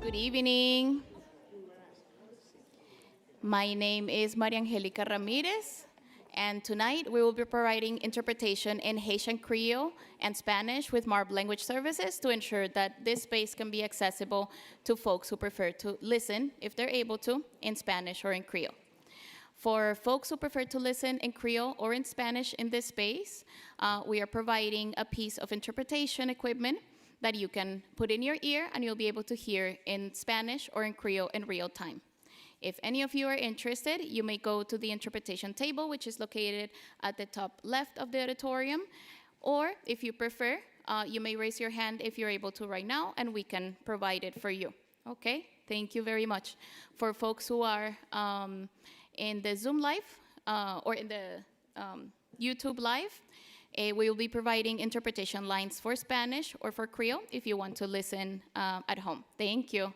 Good evening. My name is Maria Angelica Ramirez, and tonight we will be providing interpretation in Haitian Creole and Spanish with MARB Language Services to ensure that this space can be accessible to folks who prefer to listen, if they're able to, in Spanish or in Creole. For folks who prefer to listen in Creole or in Spanish in this space, we are providing a piece of interpretation equipment that you can put in your ear and you'll be able to hear in Spanish or in Creole in real time. If any of you are interested, you may go to the interpretation table, which is located at the top left of the auditorium, or if you prefer, you may raise your hand if you're able to right now, and we can provide it for you. Okay, thank you very much. For folks who are in the Zoom Live or in the YouTube Live, we will be providing interpretation lines for Spanish or for Creole if you want to listen at home. Thank you.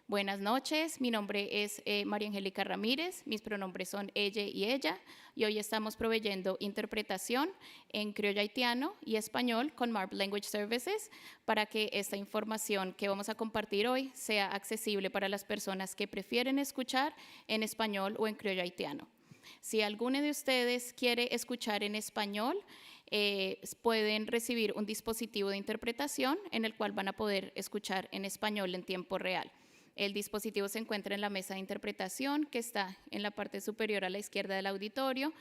Buenas noches, mi nombre es María Angélica Ramírez, mis pronombres son ella y ella, y hoy estamos proveyendo interpretación en criollo haitiano y español con MARB Language Services para que esta información que vamos a compartir hoy sea accesible para las personas que prefieren escuchar en español o en criollo haitiano. Si alguno de ustedes quiere escuchar en español, pueden recibir un dispositivo de interpretación en el cual van a poder escuchar en español en tiempo real. El dispositivo se encuentra en la mesa de interpretación que está en la parte superior a la izquierda del auditorio.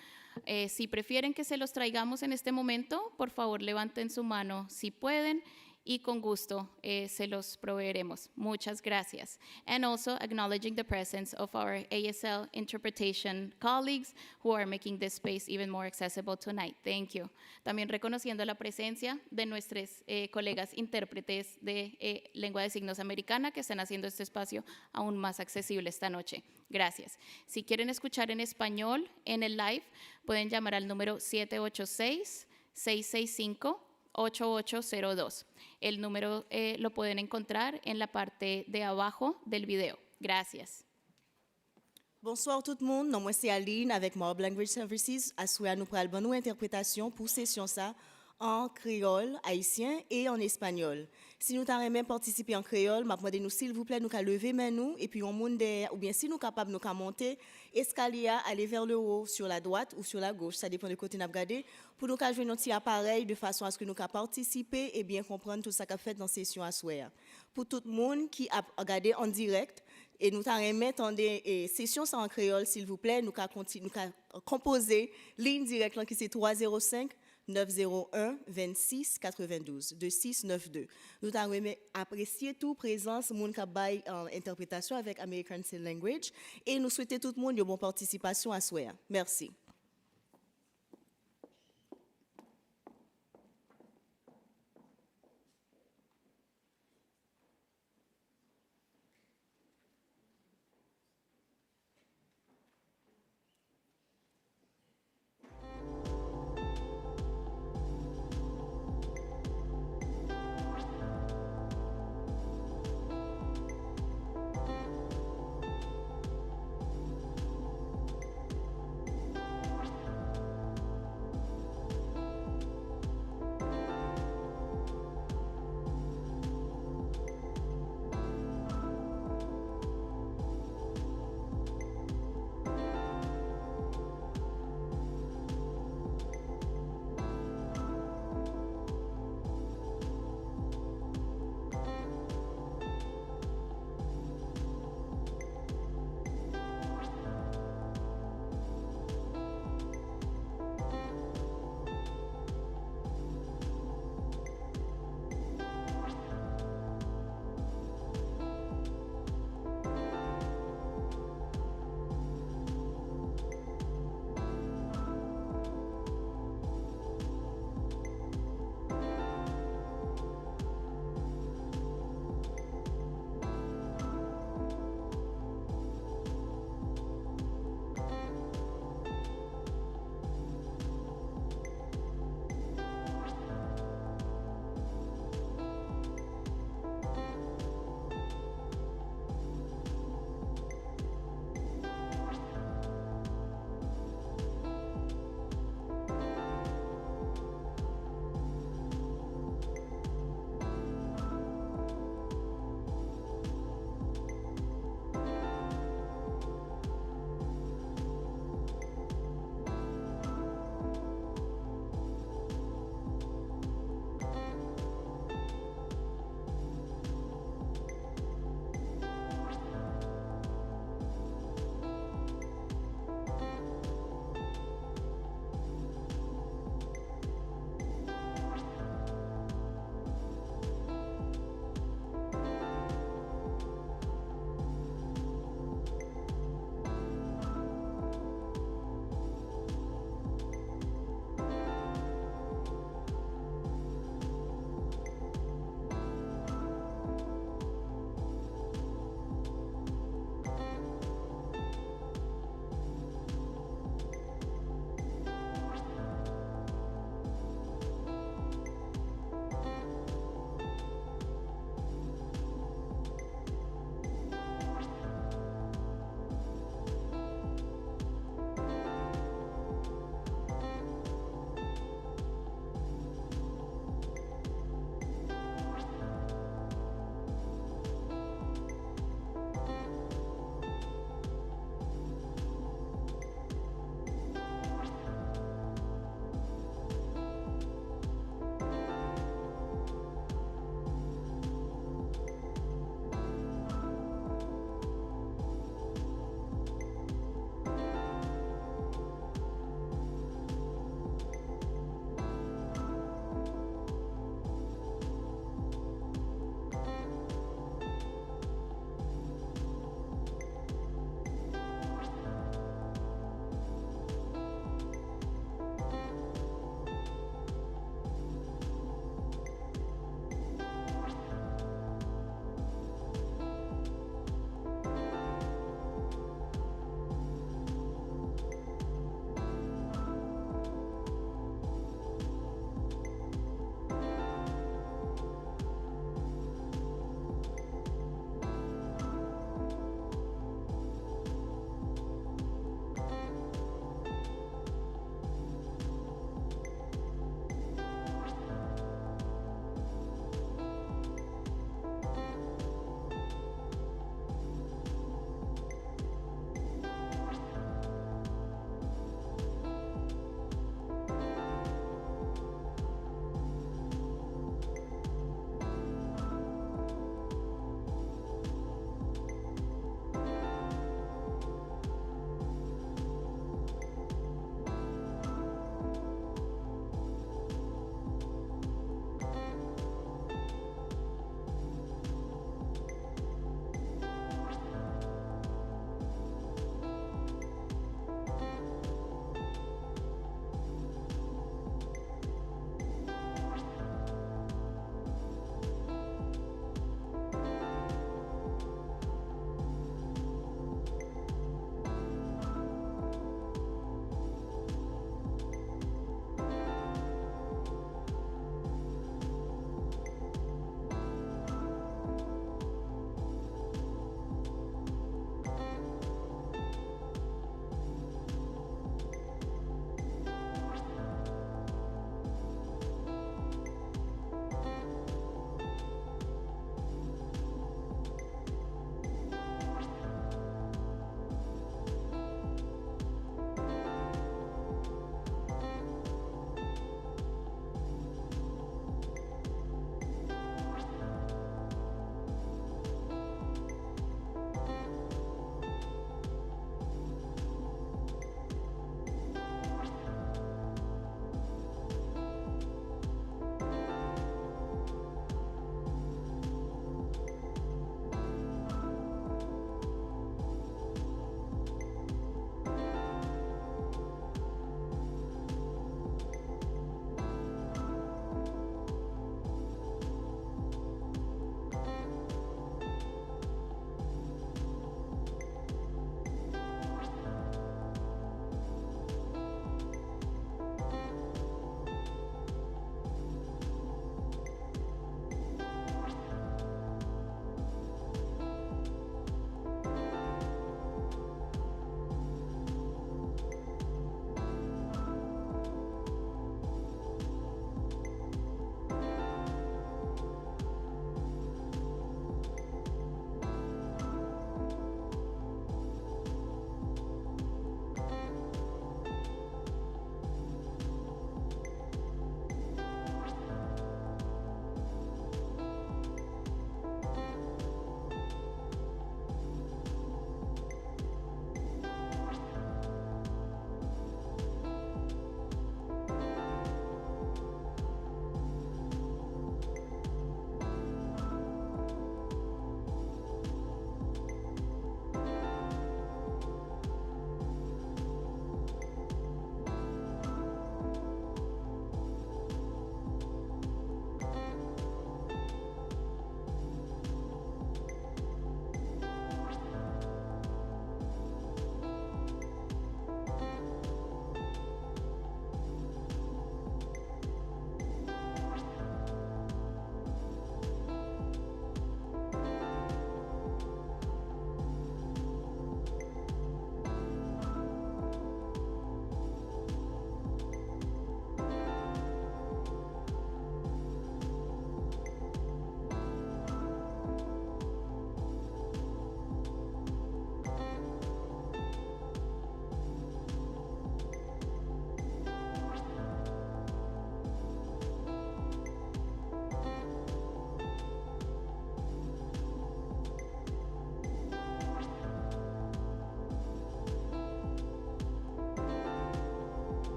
Si prefieren que se los traigamos en este momento, por favor levanten su mano si pueden y con gusto se los proveeremos. Muchas gracias. And also acknowledging the presence of our ASL interpretation colleagues who are making this space even more accessible tonight. Thank you. También reconociendo la presencia de nuestros colegas intérpretes de lengua de signos americana que están haciendo este espacio aún más accesible esta noche. Gracias. Si quieren escuchar en español en el live, pueden llamar al número 786-665-8802. El número lo pueden encontrar en la parte de abajo del video. Gracias. Bonsoir tout le monde, non moi c'est Aline avec MARB Language Services. Assoya nous pral ban nou interprétation pour session ça en créole, haïtien et en espagnol. Si nous t'en même participer en créole, m'a demandé nous s'il vous plaît nous qu'à lever main nous et puis on monte ou bien si nous capable nous qu'à monter escalier aller vers le haut sur la droite ou sur la gauche, ça dépend de côté n'a regarder pour nous qu'à jouer notre petit appareil de façon à ce que nous qu'à participer et bien comprendre tout ça qu'a fait dans session à soir. Pour tout le monde qui a regardé en direct et nous t'en remettre des sessions en créole s'il vous plaît, nous qu'à composer ligne directe là qui c'est 305 901 26 92 2692. Nous avons apprécié toute présence moun ka bay en interprétation avec American Sign Language et nous souhaitons tout le monde une bonne participation à soir. Merci.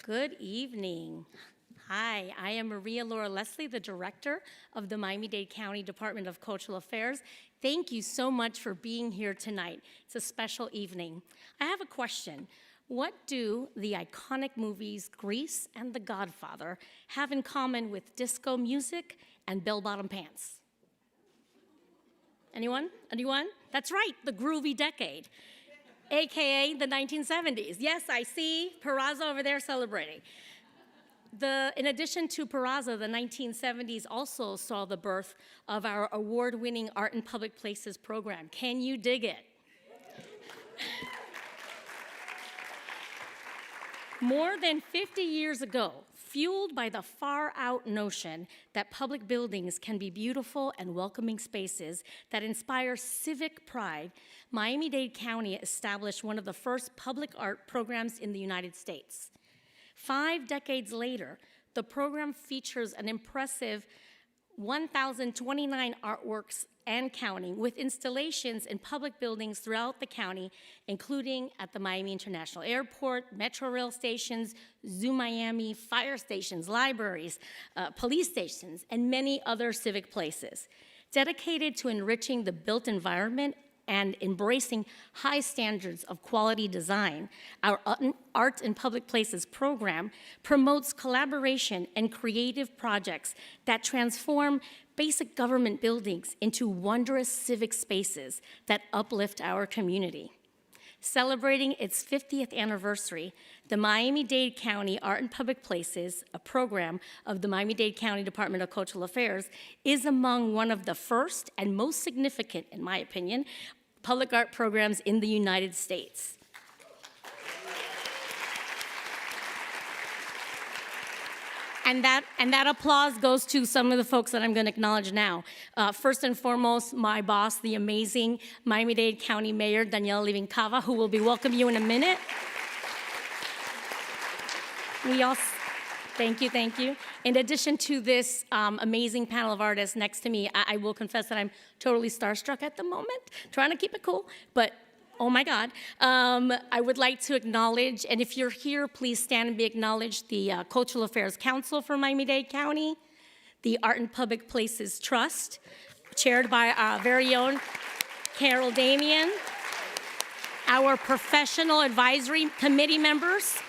Good evening. Hi, I am Maria Laura Leslie, the Director of the Miami-Dade County Department of Cultural Affairs. Thank you so much for being here tonight. It's a special evening. I have a question. What do the iconic movies Grease and The Godfather have in common with disco music and bell-bottom pants? Anyone? Anyone? That's right, the groovy decade, AKA the 1970s. Yes, I see Peraza over there celebrating. In addition to Peraza, the 1970s also saw the birth of our award-winning Art in Public Places program. Can you dig it? More than 50 years ago, fueled by the far-out notion that public buildings can be beautiful and welcoming spaces that inspire civic pride, Miami-Dade County established one of the first public art programs in the United States. 5 decades later, the program features an impressive 1,029 artworks and counting, with installations in public buildings throughout the county, including at the Miami International Airport, Metro Rail stations, Zoo Miami, fire stations, libraries, police stations, and many other civic places. Dedicated to enriching the built environment and embracing high standards of quality design, our Art in Public Places program promotes collaboration and creative projects that transform basic government buildings into wondrous civic spaces that uplift our community. Celebrating its 50th anniversary, the Miami-Dade County Art in Public Places, a program of the Miami-Dade County Department of Cultural Affairs, is among one of the first and most significant, in my opinion, public art programs in the United States. And that applause goes to some of the folks that I'm going to acknowledge now. First and foremost, my boss, the amazing Miami-Dade County Mayor, Daniela Livincava, who will be welcoming you in a minute. We also, thank you. In addition to this amazing panel of artists next to me, I will confess that I'm totally starstruck at the moment, trying to keep it cool, but oh my God. I would like to acknowledge, and if you're here, please stand and be acknowledged, the Cultural Affairs Council for Miami-Dade County, the Art in Public Places Trust, chaired by our very own Carol Damian, our professional advisory committee members,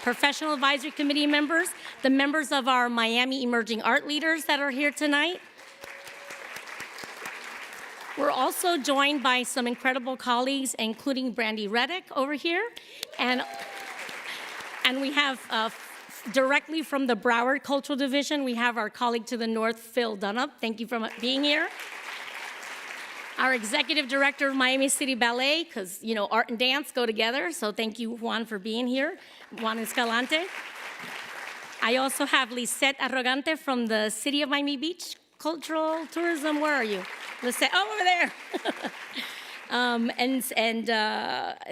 the members of our Miami Emerging Art Leaders that are here tonight. We're also joined by some incredible colleagues, including Brandy Reddick over here. And we have, directly from the Broward Cultural Division, we have our colleague to the north, Phil Dunnup. Thank you for being here. Our executive director of Miami City Ballet, because, you know, art and dance go together, so thank you, Juan, for being here, Juan Escalante. I also have Lisette Arrogante from the City of Miami Beach Cultural Tourism. Where are you? Lisette, oh, over there.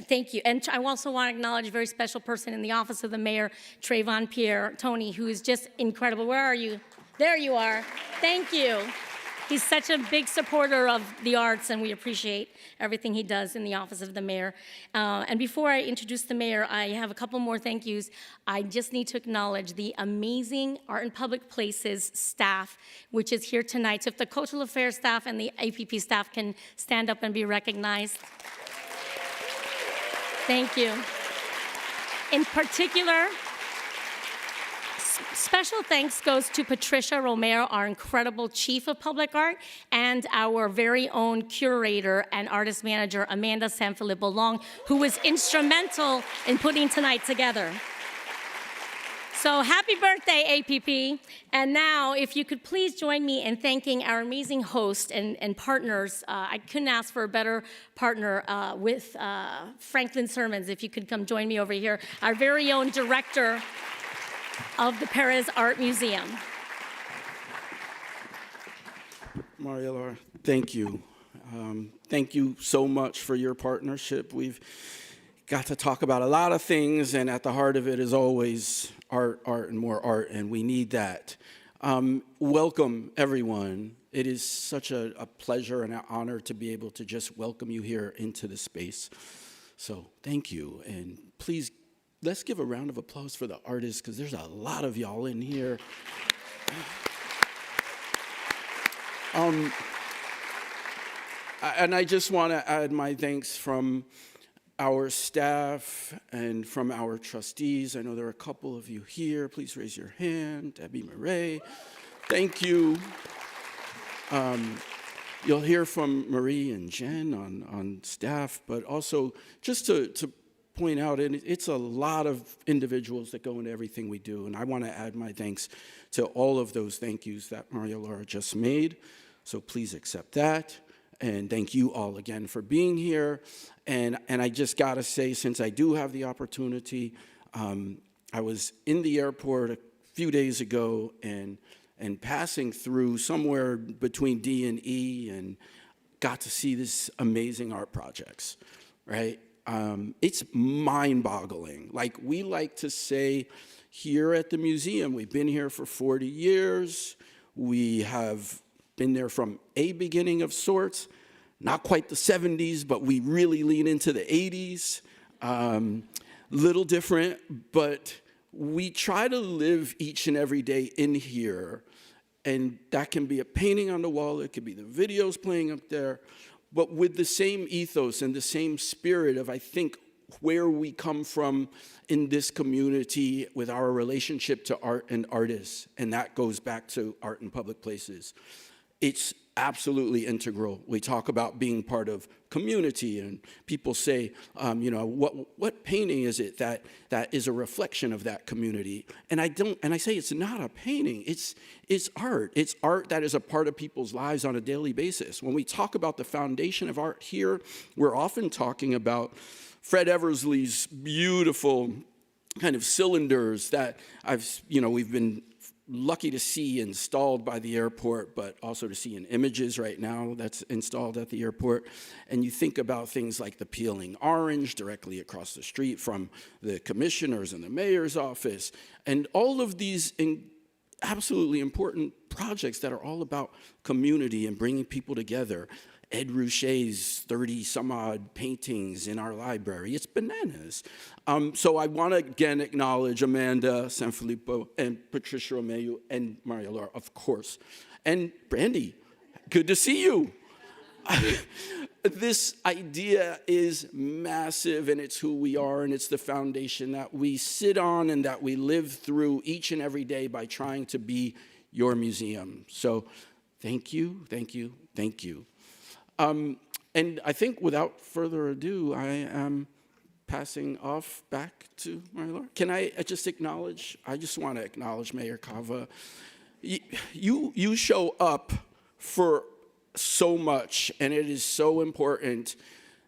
Thank you. And I also want to acknowledge a very special person in the office of the mayor, Trayvon Pierre, Tony, who is just incredible. Where are you? There you are. Thank you. He's such a big supporter of the arts, and we appreciate everything he does in the office of the mayor. And before I introduce the mayor, I have a couple more thank yous. I just need to acknowledge the amazing Art in Public Places staff, which is here tonight. So if the Cultural Affairs staff and the APP staff can stand up and be recognized. Thank you. In particular, special thanks goes to Patricia Romero, our incredible chief of public art, and our very own curator and artist manager, Amanda Sanfilippo Long, who was instrumental in putting tonight together. So happy birthday, APP. And now, if you could please join me in thanking our amazing host and partners. I couldn't ask for a better partner with Franklin Sermons. If you could come join me over here. Our very own director of the Perez Art Museum. Maria Laura, thank you. Thank you so much for your partnership. We've got to talk about a lot of things, and at the heart of it is always art, and more art, and we need that. Welcome, everyone. It is such a pleasure and an honor to be able to just welcome you here into the space. So thank you, and please let's give a round of applause for the artists, because there's a lot of y'all in here. And I just want to add my thanks from our staff and from our trustees. I know there are a couple of you here. Please raise your hand. Debbie Murray, thank you. You'll hear from Marie and Jen on staff, but also just to point out, and it's a lot of individuals that go into everything we do, and I want to add my thanks to all of those thank yous that Maria Laura just made, so please accept that. And thank you all again for being here. And I just got to say, since I do have the opportunity, I was in the airport a few days ago and passing through somewhere between D and E and got to see this amazing art projects, right? It's mind-boggling. Like we like to say here at the museum, we've been here for 40 years. We have been there from a beginning of sorts, not quite the 70s, but we really lean into the 80s. Little different, but we try to live each and every day in here, and that can be a painting on the wall, it could be the videos playing up there, but with the same ethos and the same spirit of, I think, where we come from in this community with our relationship to art and artists, and that goes back to art in public places. It's absolutely integral. We talk about being part of community, and people say, what painting is it that is a reflection of that community? And I say it's not a painting. It's art. It's art that is a part of people's lives on a daily basis. When we talk about the foundation of art here, we're often talking about Fred Eversley's beautiful kind of cylinders that we've been lucky to see installed by the airport, but also to see in images right now that's installed at the airport. And you think about things like the peeling orange directly across the street from the commissioner's and the mayor's office, and all of these absolutely important projects that are all about community and bringing people together. Ed Ruscha's 30-some-odd paintings in our library. It's bananas. So I want to again acknowledge Amanda Sanfilippo and Patricia Romeo and Maria Laura, of course. And Brandy, good to see you. This idea is massive, and it's who we are, and it's the foundation that we sit on and that we live through each and every day by trying to be your museum. So thank you, thank you, thank you. And I think without further ado, I am passing off back to Maria Laura. Can I just acknowledge, I just want to acknowledge Mayor Cava. You show up for so much, and it is so important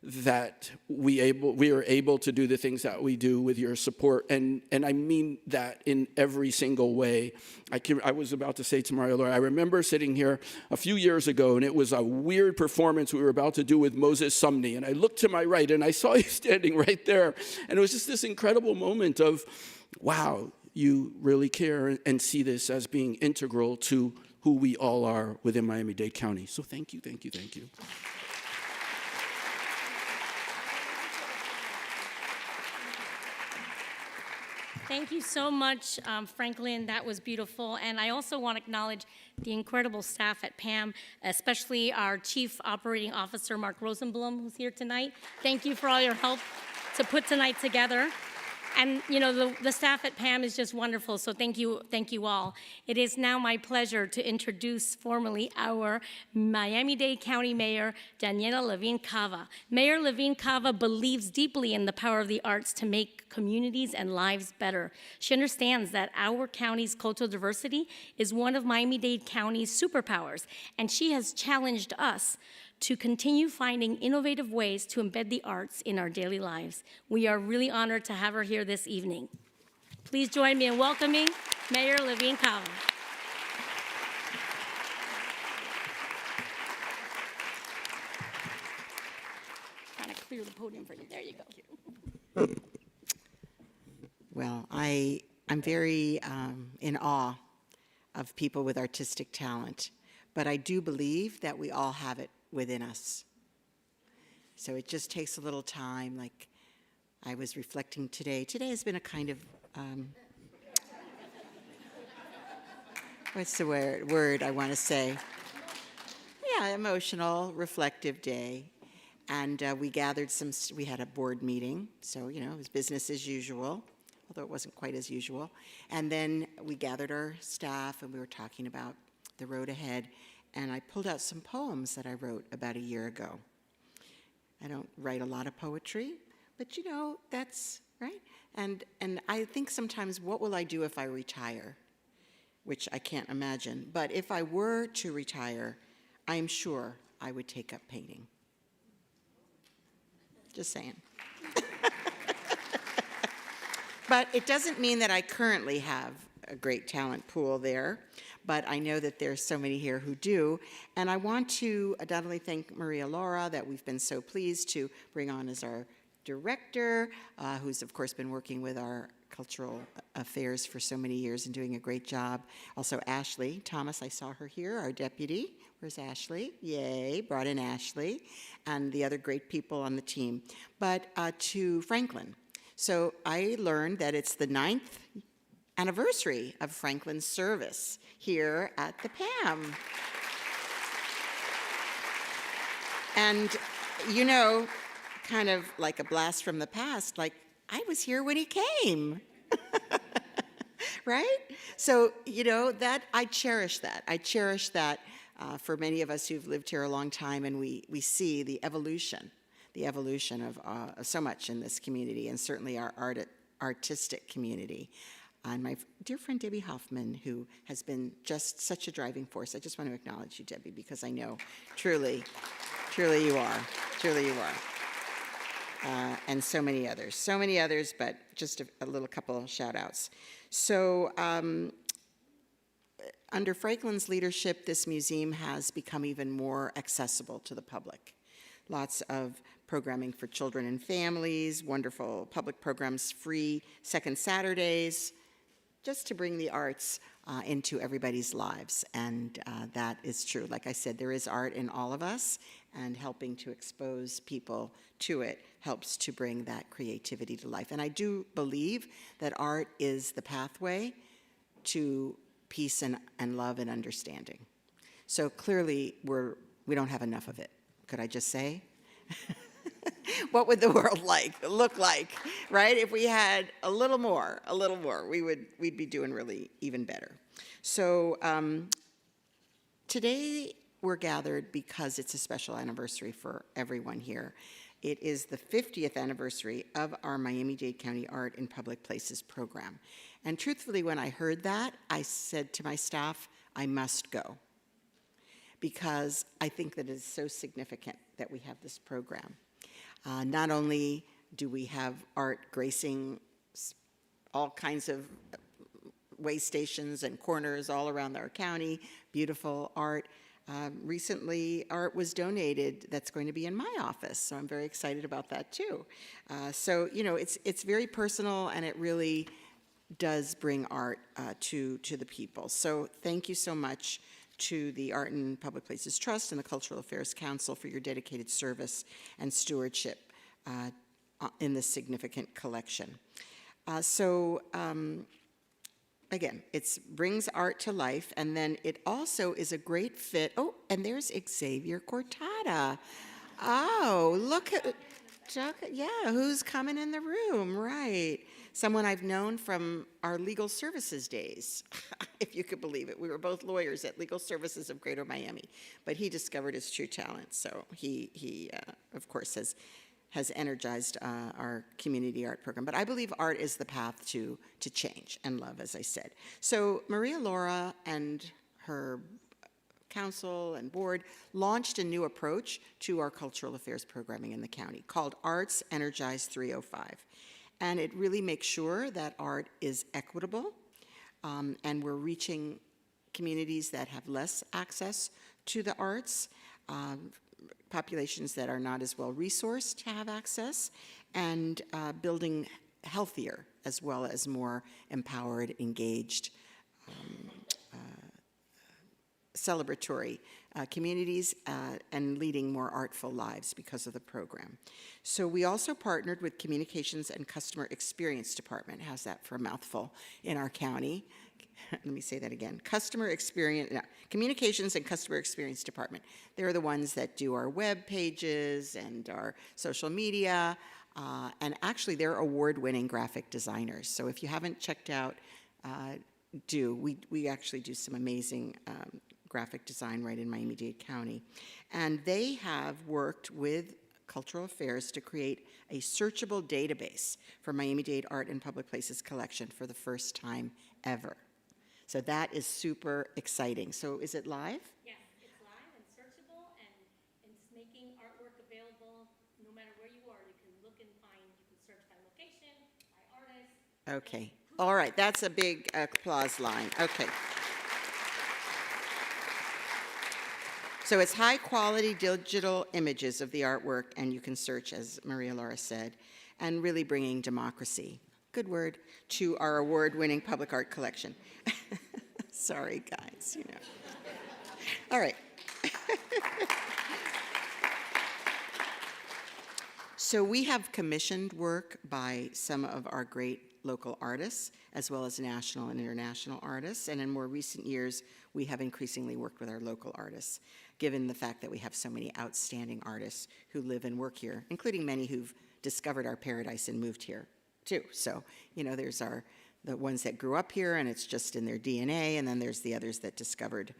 that we are able to do the things that we do with your support, and I mean that in every single way. I was about to say to Maria Laura, I remember sitting here a few years ago, and it was a weird performance we were about to do with Moses Sumney, and I looked to my right, and I saw you standing right there, and it was just this incredible moment of, wow, you really care and see this as being integral to who we all are within Miami-Dade County. So thank you, thank you, thank you. Thank you so much, Franklin. That was beautiful. And I also want to acknowledge the incredible staff at PAM, especially our Chief Operating Officer, Mark Rosenblum, who's here tonight. Thank you for all your help to put tonight together. And, the staff at PAM is just wonderful, so thank you all. It is now my pleasure to introduce formally our Miami-Dade County Mayor, Daniela Levine Cava. Mayor Levine Cava believes deeply in the power of the arts to make communities and lives better. She understands that our county's cultural diversity is one of Miami-Dade County's superpowers, and she has challenged us to continue finding innovative ways to embed the arts in our daily lives. We are really honored to have her here this evening. Please join me in welcoming Mayor Levine Cava. Trying to clear the podium for you. There you go. Well, I'm very in awe of people with artistic talent, but I do believe that we all have it within us. So it just takes a little time, like I was reflecting today. Today has been a kind of, what's the word I want to say? Yeah, emotional, reflective day. And we gathered we had a board meeting, so, you know, it was business as usual, although it wasn't quite as usual. And then we gathered our staff, and we were talking about the road ahead, and I pulled out some poems that I wrote about a year ago. I don't write a lot of poetry, but, you know, that's, right? And I think sometimes, what will I do if I retire? Which I can't imagine. But if I were to retire, I'm sure I would take up painting. Just saying. But it doesn't mean that I currently have a great talent pool there, but I know that there's so many here who do. And I want to not only thank Maria Laura, that we've been so pleased to bring on as our director, who's of course been working with our cultural affairs for so many years and doing a great job. Also Ashley Thomas, I saw her here, our deputy. Where's Ashley? Yay, brought in Ashley, and the other great people on the team. But to Franklin. So I learned that it's the 9th anniversary of Franklin's service here at the PAM. And, you know, kind of like a blast from the past, like, I was here when he came, right? So, you know, that, I cherish that. I cherish that for many of us who've lived here a long time, and we see the evolution of so much in this community, and certainly our artistic community. And my dear friend Debbie Hoffman, who has been just such a driving force. I just want to acknowledge you, Debbie, because I know truly you are. Truly you are. And so many others, but just a little couple of shout outs. So under Franklin's leadership, this museum has become even more accessible to the public. Lots of programming for children and families, wonderful public programs, free second Saturdays, just to bring the arts into everybody's lives. And that is true. Like I said, there is art in all of us, and helping to expose people to it helps to bring that creativity to life. And I do believe that art is the pathway to peace and love and understanding. So clearly, we don't have enough of it. Could I just say? What would the world look like, right? If we had a little more, we'd be doing really even better. So today we're gathered because it's a special anniversary for everyone here. It is the 50th anniversary of our Miami-Dade County Art in Public Places program. And truthfully, when I heard that, I said to my staff, I must go, because I think that it is so significant that we have this program. Not only do we have art gracing all kinds of way stations and corners all around our county, beautiful art. Recently, art was donated that's going to be in my office, so I'm very excited about that too. So, you know, it's very personal, and it really does bring art to the people. So thank you so much to the Art in Public Places Trust and the Cultural Affairs Council for your dedicated service and stewardship in this significant collection. Again, it brings art to life, and then it also is a great fit. Oh, and there's Xavier Cortada. Oh, look at, yeah, who's coming in the room, right? Someone I've known from our legal services days, if you could believe it. We were both lawyers at Legal Services of Greater Miami, but he discovered his true talent, so he of course, has energized our community art program. But I believe art is the path to change and love, as I said. So Maria Laura and her council and board launched a new approach to our cultural affairs programming in the county called Arts Energize 305. And it really makes sure that art is equitable, and we're reaching communities that have less access to the arts, populations that are not as well resourced to have access, and building healthier as well as more empowered, engaged celebratory communities and leading more artful lives because of the program. So we also partnered with Communications and Customer Experience Department. How's that for a mouthful? In our county. Let me say that again. Communications and Customer Experience Department. They're the ones that do our web pages and our social media, and actually they're award-winning graphic designers. So if you haven't checked out, we actually do some amazing graphic design right in Miami-Dade County. And they have worked with Cultural Affairs to create a searchable database for Miami-Dade Art and Public Places collection for the first time ever. So that is super exciting. So is it live? Yes, it's live and searchable, and it's making artwork available no matter where you are. You can look and find, you can search by location, by artist. Okay. All right. That's a big applause line. Okay. So it's high-quality digital images of the artwork, and you can search, as Maria Laura said, and really bringing democracy, good word, to our award-winning public art collection. Sorry, guys, you know. All right. So we have commissioned work by some of our great local artists, as well as national and international artists, and in more recent years, we have increasingly worked with our local artists, given the fact that we have so many outstanding artists who live and work here, including many who've discovered our paradise and moved here, too. So, you know, there's the ones that grew up here, and it's just in their DNA, and then there's the others that discovered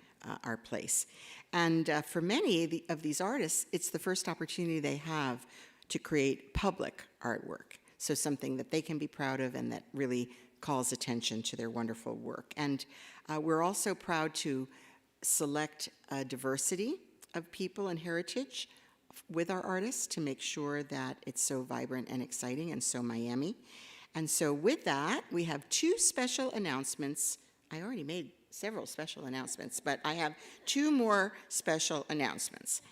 our place. And for many of these artists, it's the first opportunity they have to create public artwork, so something that they can be proud of and that really calls attention to their wonderful work. And we're also proud to select a diversity of people and heritage with our artists to make sure that it's so vibrant and exciting and so Miami. And so with that, we have two special announcements. I already made several special announcements, but I have two more special announcements.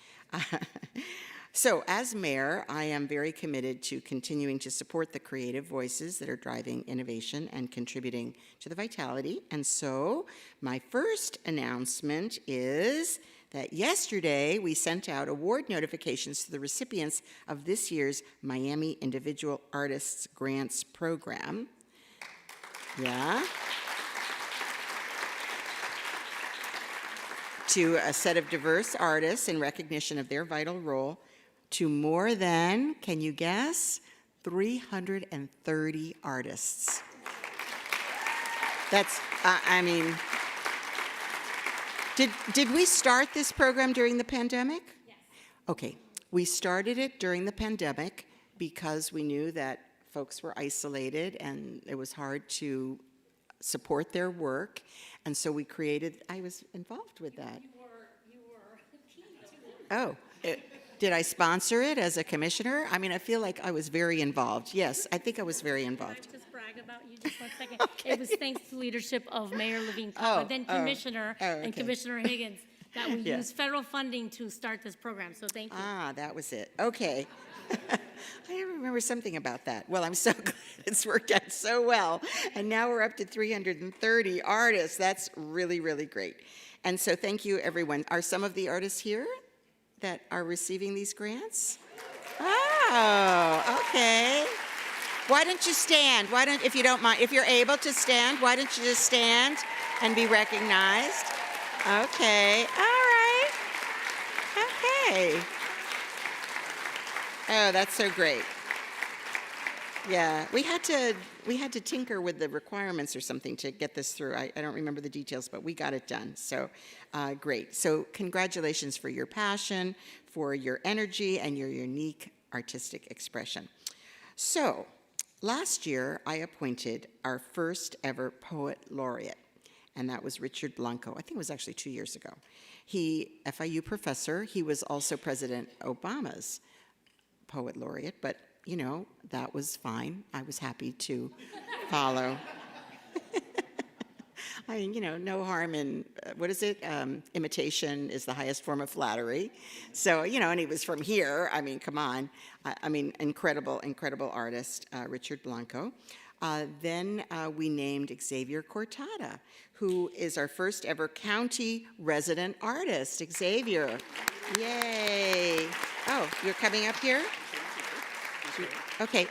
So as mayor, I am very committed to continuing to support the creative voices that are driving innovation and contributing to the vitality. And so my first announcement is that yesterday we sent out award notifications to the recipients of this year's Miami Individual Artists Grants Program. Yeah. To a set of diverse artists in recognition of their vital role to more than, can you guess, 330 artists. That's, I mean, did we start this program during the pandemic? Yes. Okay, we started it during the pandemic because we knew that folks were isolated and it was hard to support their work, and so we created, I was involved with that. You were key to it. Oh, did I sponsor it as a commissioner? I mean, I feel like I was very involved. Yes, I think I was very involved. Can I just brag about you just 1 second? Okay. It was thanks to the leadership of Mayor Levine Papa, then Commissioner, okay. and Commissioner Higgins, that we Yeah. used federal funding to start this program, so thank you. Ah, that was it. Okay. I remember something about that. Well, I'm so glad it's worked out so well. And now we're up to 330 artists. That's really, really great. And so thank you, everyone. Are some of the artists here that are receiving these grants? Oh, okay. Why don't you stand? Why don't, if you don't mind, if you're able to stand, why don't you just stand and be recognized? Okay, all right. Okay. Oh, that's so great. Yeah, we had to tinker with the requirements or something to get this through. I don't remember the details, but we got it done. So great. So congratulations for your passion, for your energy, and your unique artistic expression. So last year, I appointed our first ever poet laureate, and that was Richard Blanco. I think it was actually 2 years ago. He, FIU professor, he was also President Obama's poet laureate, but you know, that was fine. I was happy to follow. I mean, you know, no harm in, what is it? Imitation is the highest form of flattery. So, you know, and he was from here. I mean, come on. I mean, incredible, incredible artist, Richard Blanco. Then we named Xavier Cortada, who is our first ever county resident artist. Xavier, yay. Oh, you're coming up here? Okay.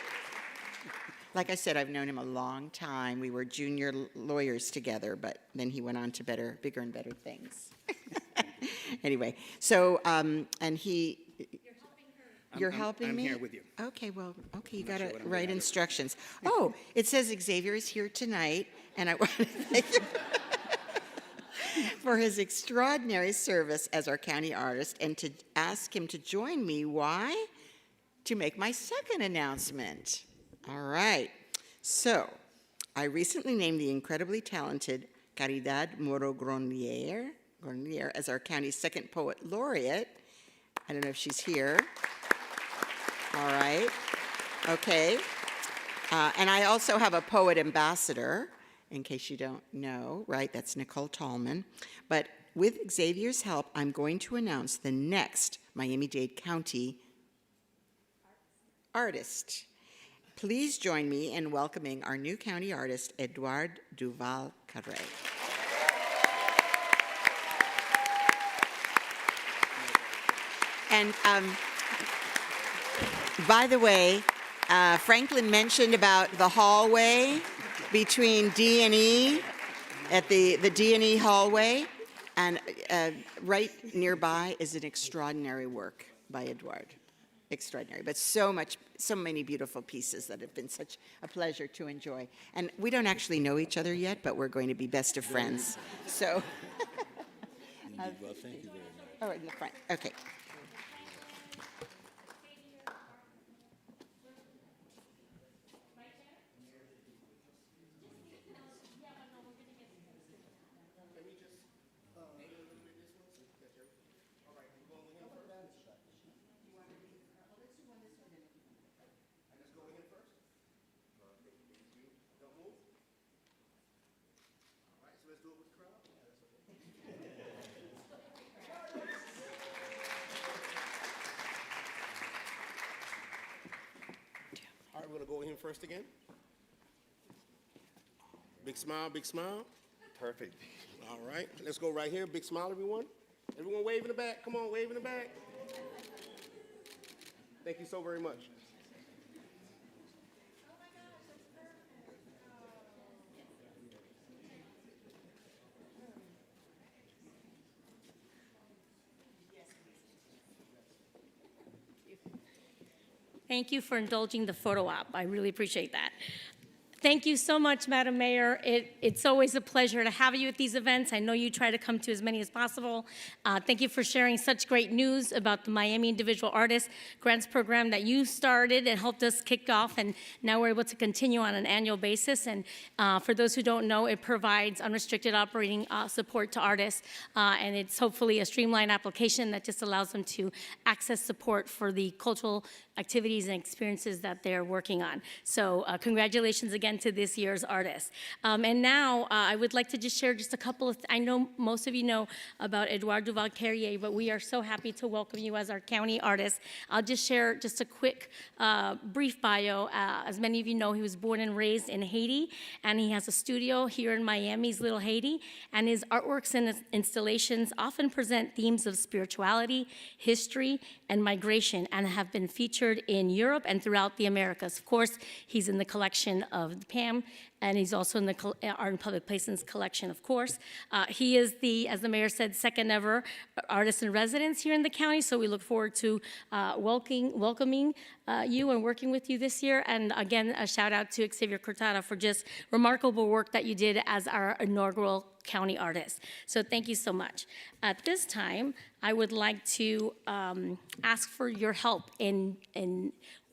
Like I said, I've known him a long time. We were junior lawyers together, but then he went on to bigger and better things. Anyway, so, and he... You're helping me? I'm here with you. Okay, well, okay, you got to write instructions. Oh, it says Xavier is here tonight, and I want to thank him for his extraordinary service as our county artist, and to ask him to join me. Why? To make my second announcement. All right. So, I recently named the incredibly talented Caridad Moro Gronier as our county's second poet laureate. I don't know if she's here. All right. Okay. And I also have a poet ambassador, in case you don't know, right? That's Nicole Tallman. But with Xavier's help, I'm going to announce the next Miami-Dade County artist. Please join me in welcoming our new county artist, Edouard Duval-Carré. And by the way, Franklin mentioned about the hallway between D and E, at the D and E hallway, and right nearby is an extraordinary work by Edouard. Extraordinary, but so many beautiful pieces that have been such a pleasure to enjoy. And we don't actually know each other yet, but we're going to be best of friends. So, Well, thank you very much. oh, in the front, okay. All right, we're gonna go in first again. Big smile, big smile. Perfect. All right, let's go right here. Big smile, everyone. Everyone wave in the back. Come on, wave in the back. Thank you so very much. Thank you for indulging the photo op. I really appreciate that. Thank you so much, Madam Mayor. It's always a pleasure to have you at these events. I know you try to come to as many as possible. Thank you for sharing such great news about the Miami Individual Artist Grants Program that you started and helped us kick off, and now we're able to continue on an annual basis. And for those who don't know, it provides unrestricted operating support to artists, and it's hopefully a streamlined application that just allows them to access support for the cultural activities and experiences that they're working on. So congratulations again to this year's artists. And now I would like to just share just a couple of, I know most of you know about Edouard Duval-Carré, but we are so happy to welcome you as our county artist. I'll just share just a quick brief bio. As many of you know, he was born and raised in Haiti, and he has a studio here in Miami's Little Haiti, and his artworks and his installations often present themes of spirituality, history, and migration, and have been featured in Europe and throughout the Americas. Of course, he's in the collection of the PAM, and he's also in the Art and Public Places collection, of course. He is the, as the mayor said, second ever artist in residence here in the county, so we look forward to welcoming you and working with you this year. And again, a shout out to Xavier Cortada for just remarkable work that you did as our inaugural county artist. So thank you so much. At this time, I would like to ask for your help in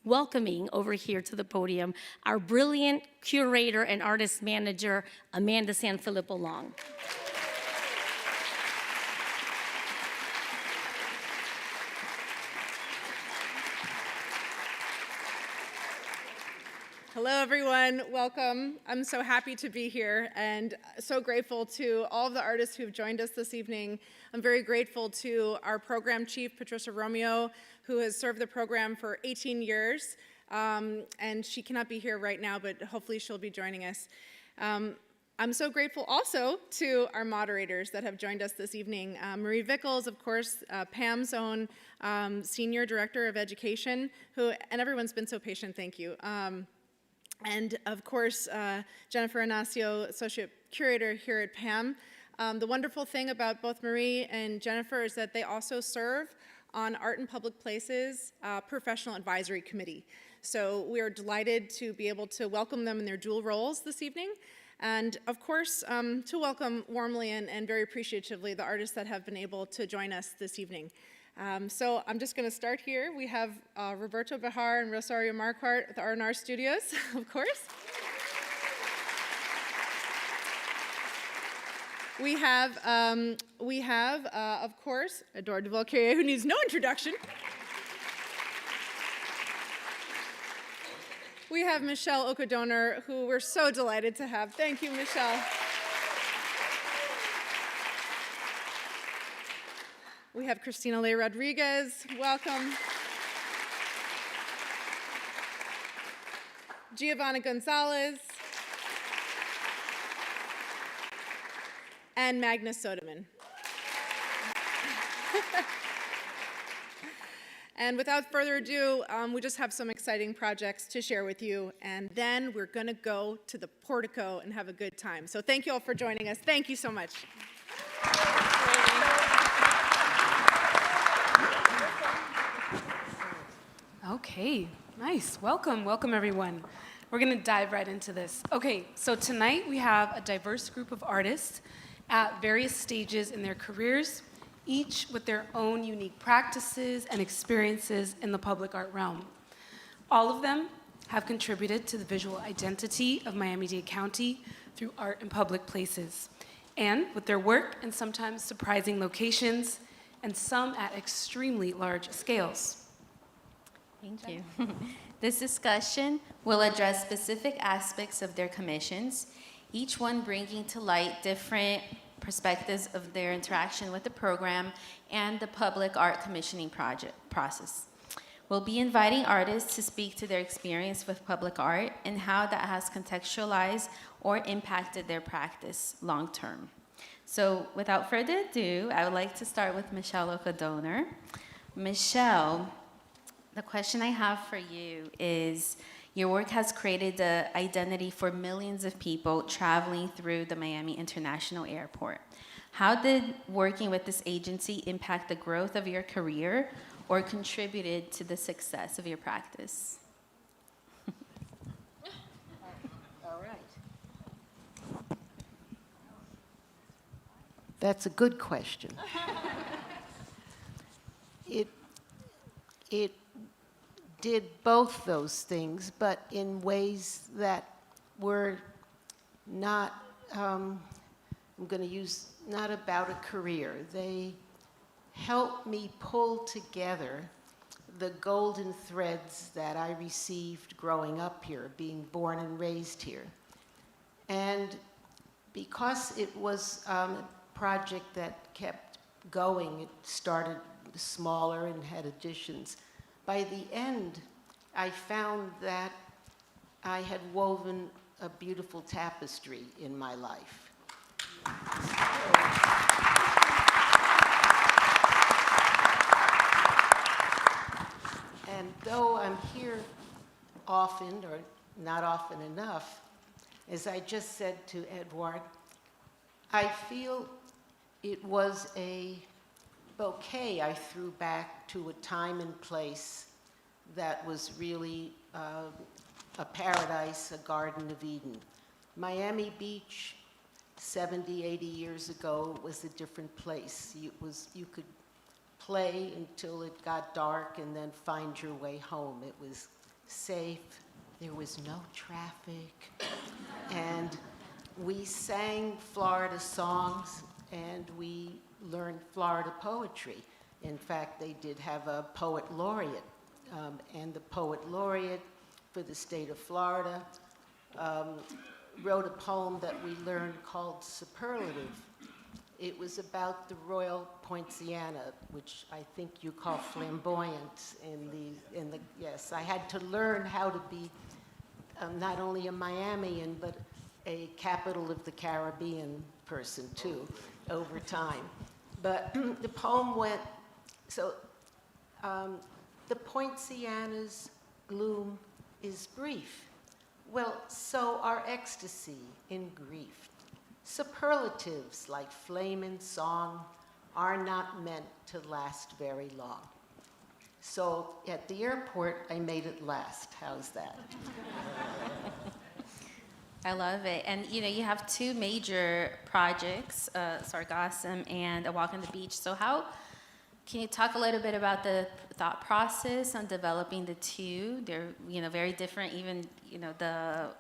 welcoming over here to the podium our brilliant curator and artist manager, Amanda Sanfilippo Long. Hello, everyone. Welcome. I'm so happy to be here and so grateful to all of the artists who have joined us this evening. I'm very grateful to our program chief, Patricia Romeo, who has served the program for 18 years. and she cannot be here right now, but hopefully she'll be joining us. I'm so grateful also to our moderators that have joined us this evening. Marie Vickles, of course, Pam's own Senior Director of Education, and everyone's been so patient, thank you. And of course, Jennifer Inacio, Associate Curator here at PAM. The wonderful thing about both Marie and Jennifer is that they also serve on Art in Public Places Professional Advisory Committee. So we are delighted to be able to welcome them in their dual roles this evening. And of course, to welcome warmly and very appreciatively the artists that have been able to join us this evening. So I'm just going to start here. We have Roberto Bahar and Rosario Marquardt at the R&R Studios, of course. We have, of course, Adore Duval-Carrier, who needs no introduction. We have Michelle Okadonor, who we're so delighted to have. Thank you, Michelle. We have Christina Ley Rodriguez. Welcome. Giovanna Gonzalez. And Magnus Soderman. And without further ado, we just have some exciting projects to share with you, and then we're going to go to the portico and have a good time. So thank you all for joining us. Thank you so much. Okay, nice. Welcome everyone. We're going to dive right into this. Okay, so tonight we have a diverse group of artists at various stages in their careers, each with their own unique practices and experiences in the public art realm. All of them have contributed to the visual identity of Miami-Dade County through art in public places, and with their work in sometimes surprising locations, and some at extremely large scales. Thank you. This discussion will address specific aspects of their commissions, each one bringing to light different perspectives of their interaction with the program and the public art commissioning process. We'll be inviting artists to speak to their experience with public art and how that has contextualized or impacted their practice long term. So without further ado, I would like to start with Michelle Okadonor. Michelle, the question I have for you is, your work has created the identity for millions of people traveling through the Miami International Airport. How did working with this agency impact the growth of your career or contributed to the success of your practice? All right. That's a good question. It did both those things, but in ways that were not, I'm going to use, not about a career. They helped me pull together the golden threads that I received growing up here, being born and raised here. And because it was a project that kept going, it started smaller and had additions. By the end, I found that I had woven a beautiful tapestry in my life. And though I'm here often, or not often enough, as I just said to Edward, I feel it was a bouquet I threw back to a time and place that was really a paradise, a Garden of Eden. Miami Beach, 70, 80 years ago, was a different place. You could play until it got dark and then find your way home. It was safe, there was no traffic, and we sang Florida songs and we learned Florida poetry. In fact, they did have a poet laureate, and the poet laureate for the state of Florida wrote a poem that we learned called Superlative. It was about the Royal Poinciana, which I think you call flamboyant yes. I had to learn how to be not only a Miamian, but a capital of the Caribbean person too, over time. But the poem went, so the Poinciana's gloom is brief. Well, so our ecstasy in grief. Superlatives like flame and song are not meant to last very long. So at the airport, I made it last. How's that? I love it. And you have two major projects, Sargassum and A Walk on the Beach. So can you talk a little bit about the thought process on developing the two? They're very different, even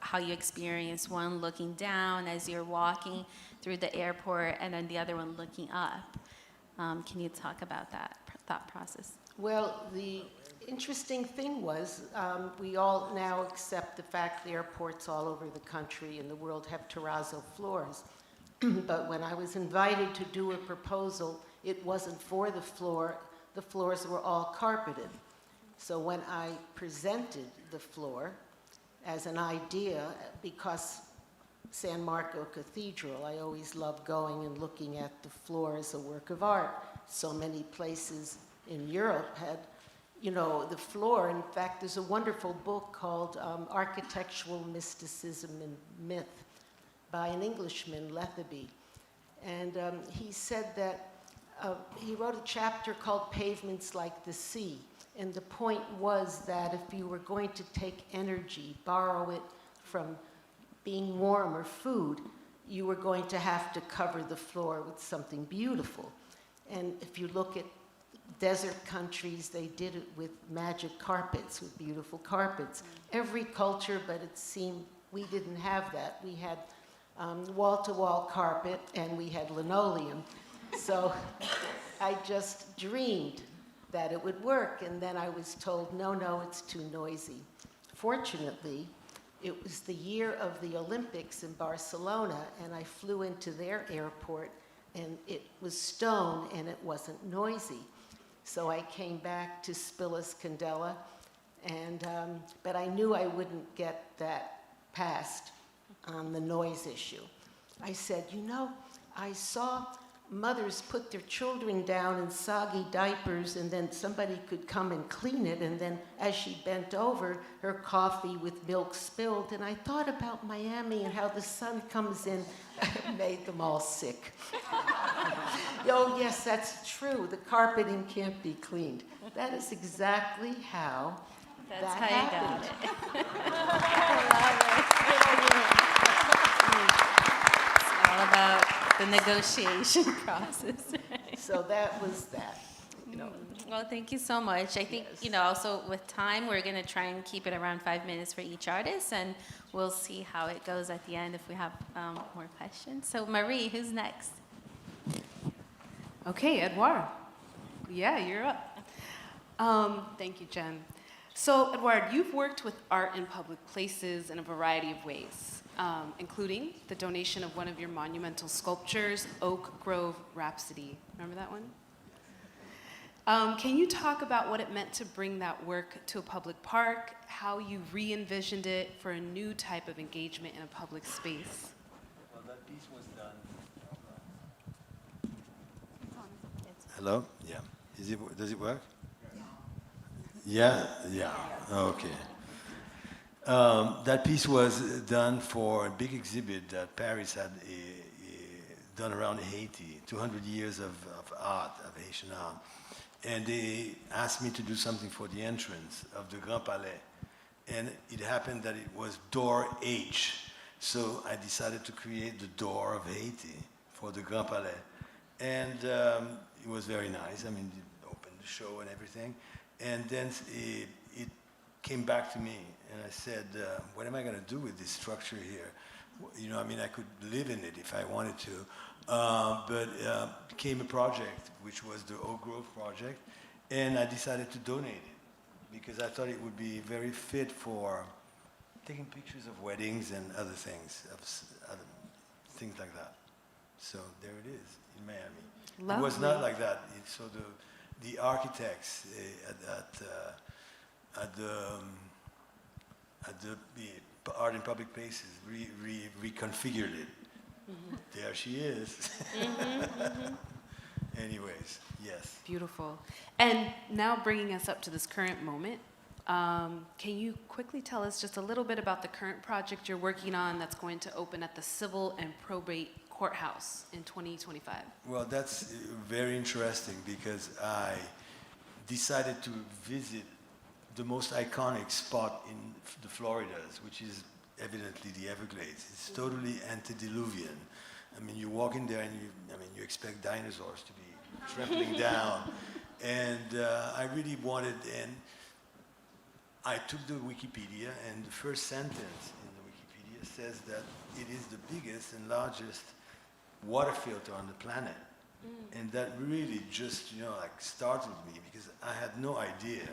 how you experience one looking down as you're walking through the airport and then the other one looking up. Can you talk about that thought process? Well, the interesting thing was we all now accept the fact the airports all over the country and the world have terrazzo floors. But when I was invited to do a proposal, it wasn't for the floor. The floors were all carpeted. So when I presented the floor as an idea, because San Marco Cathedral, I always loved going and looking at the floor as a work of art. So many places in Europe had, the floor. In fact, there's a wonderful book called Architectural Mysticism and Myth by an Englishman, Letheby. And he said that he wrote a chapter called Pavements Like the Sea. And the point was that if you were going to take energy, borrow it from being warm or food, you were going to have to cover the floor with something beautiful. And if you look at desert countries, they did it with magic carpets, with beautiful carpets. Every culture, but it seemed we didn't have that. We had wall-to-wall carpet and we had linoleum. So I just dreamed that it would work, and then I was told, no, it's too noisy. Fortunately, it was the year of the Olympics in Barcelona, and I flew into their airport, and it was stone, and it wasn't noisy. So I came back to Spillis Candela, but I knew I wouldn't get that passed on the noise issue. I said, I saw mothers put their children down in soggy diapers, and then somebody could come and clean it, and then as she bent over, her coffee with milk spilled, and I thought about Miami and how the sun comes in and made them all sick. Oh, yes, that's true. The carpeting can't be cleaned. That is exactly how That's that how happened. you got it. It's all about the negotiation process. So that was that. Well, thank you so much. I think, Yes. Also with time, we're going to try and keep it around 5 minutes for each artist, and we'll see how it goes at the end if we have more questions. So Marie, who's next? Okay, Edouard. Yeah, you're up. Thank you, Jen. So, Edouard, you've worked with art in public places in a variety of ways, including the donation of one of your monumental sculptures, Oak Grove Rhapsody. Remember that one? Can you talk about what it meant to bring that work to a public park, how you re-envisioned it for a new type of engagement in a public space? Well, that piece was done. Hello? Yeah. Does it work? Yeah? Yeah. Okay. That piece was done for a big exhibit that Paris had done around Haiti, 200 years of art, of Haitian art. And they asked me to do something for the entrance of the Grand Palais. And it happened that it was door H. So I decided to create the door of Haiti for the Grand Palais. And it was very nice. I mean, it opened the show and everything. And then it came back to me. And I said, what am I going to do with this structure here? I could live in it if I wanted to. But it became a project, which was the Oak Grove project, and I decided to donate it because I thought it would be very fit for taking pictures of weddings and other things like that. So there it is in Miami. It Lovely. was not like that. So the architects at the Art in Public Places reconfigured it. There she is. Anyways, yes. Beautiful. And now bringing us up to this current moment, can you quickly tell us just a little bit about the current project you're working on that's going to open at the Civil and Probate Courthouse in 2025? Well, that's very interesting because I decided to visit the most iconic spot in the Floridas, which is evidently the Everglades. It's totally antediluvian. I mean, you walk in there and you expect dinosaurs to be trampling down. And I really wanted, and I took the Wikipedia, and the first sentence in the Wikipedia says that it is the biggest and largest water filter on the planet. And that really just, like startled me because I had no idea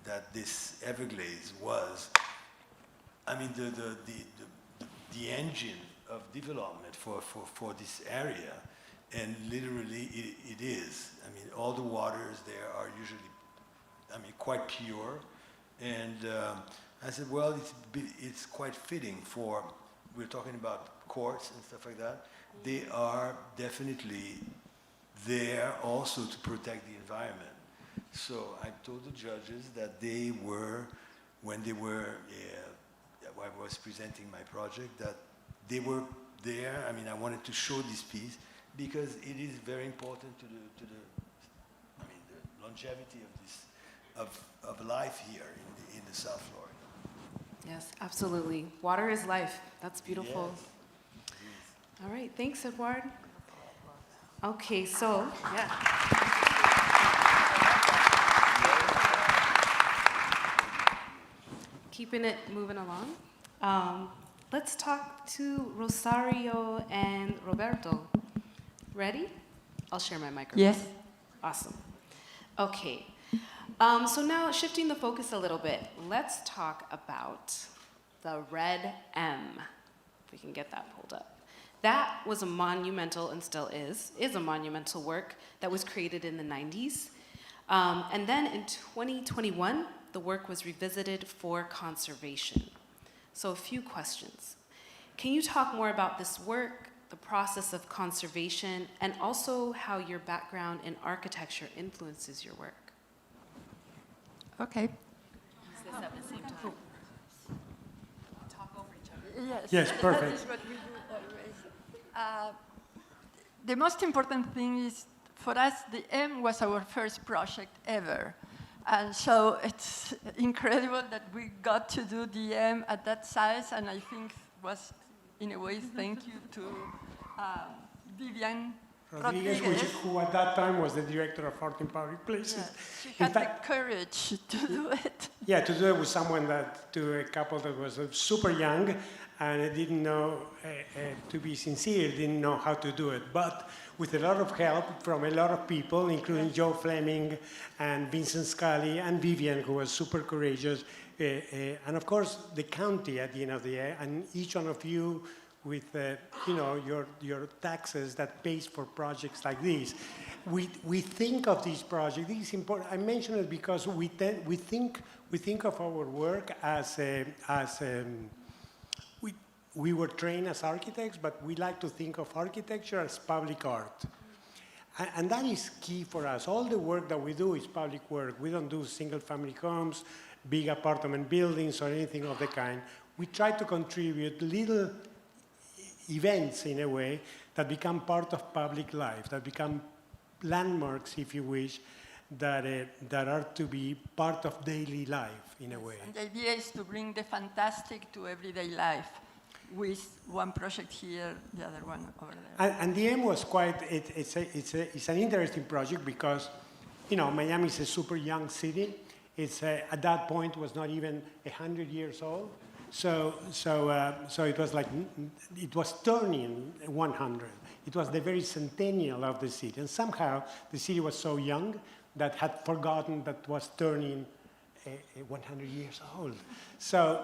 that this Everglades was, the engine of development for this area. And literally it is. I mean, all the waters there are usually, quite pure. And I said, well, it's quite fitting for, we're talking about courts and stuff like that. They are definitely there also to protect the environment. So I told the judges that they were, when they were, I was presenting my project, that they were there. I mean, I wanted to show this piece because it is very important to the longevity of life here in the South Florida. Yes, absolutely. Water is life. That's beautiful. Yes. All right, thanks, Edward. Okay, so, yeah. Keeping it moving along. Let's talk to Rosario and Roberto. Ready? I'll share my microphone. Yes. Awesome. Okay. So now shifting the focus a little bit, let's talk about the Red M. If we can get that pulled up. That was a monumental, and still is a monumental work that was created in the 90s. And then in 2021, the work was revisited for conservation. So a few questions. Can you talk more about this work, the process of conservation, and also how your background in architecture influences your work? Okay. Talk over each other. Yes, perfect. That is what we do always. The most important thing is, for us, the M was our first project ever. And so it's incredible that we got to do the M at that size, and I think was, in a way, thank you to Vivian Rodriguez, who at that time was the director of Art in Public Places. Yes, she had the courage to do it. Yeah, to do it with a couple that was super young and didn't know, to be sincere, didn't know how to do it. But with a lot of help from a lot of people, including Joe Fleming and Vincent Scully and Vivian, who was super courageous, and of course the county at the end of the day, and each one of you with your taxes that pays for projects like this. We think of these projects. This is important. I mention it because we think of our work as we were trained as architects, but we like to think of architecture as public art. And that is key for us. All the work that we do is public work. We don't do single-family homes, big apartment buildings, or anything of the kind. We try to contribute little events, in a way, that become part of public life, that become landmarks, if you wish, that are to be part of daily life, in a way. And the idea is to bring the fantastic to everyday life, with one project here, the other one over there. And the M was it's an interesting project because, Miami is a super young city. It's at that point was not even 100 years old. So it was like, it was turning 100. It was the very centennial of the city. And somehow the city was so young that had forgotten that was turning 100 years old. So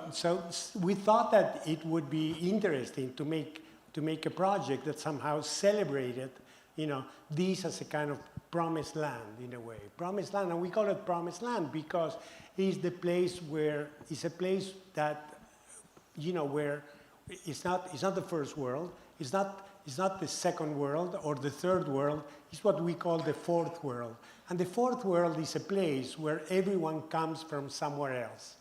we thought that it would be interesting to make to make a project that somehow celebrated, this as a kind of promised land in a way. Promised land, and we call it promised land because it's the place where, it's a place that, where it's not the first world, it's not the second world or the third world, it's what we call the fourth world. And the fourth world is a place where everyone comes from somewhere else,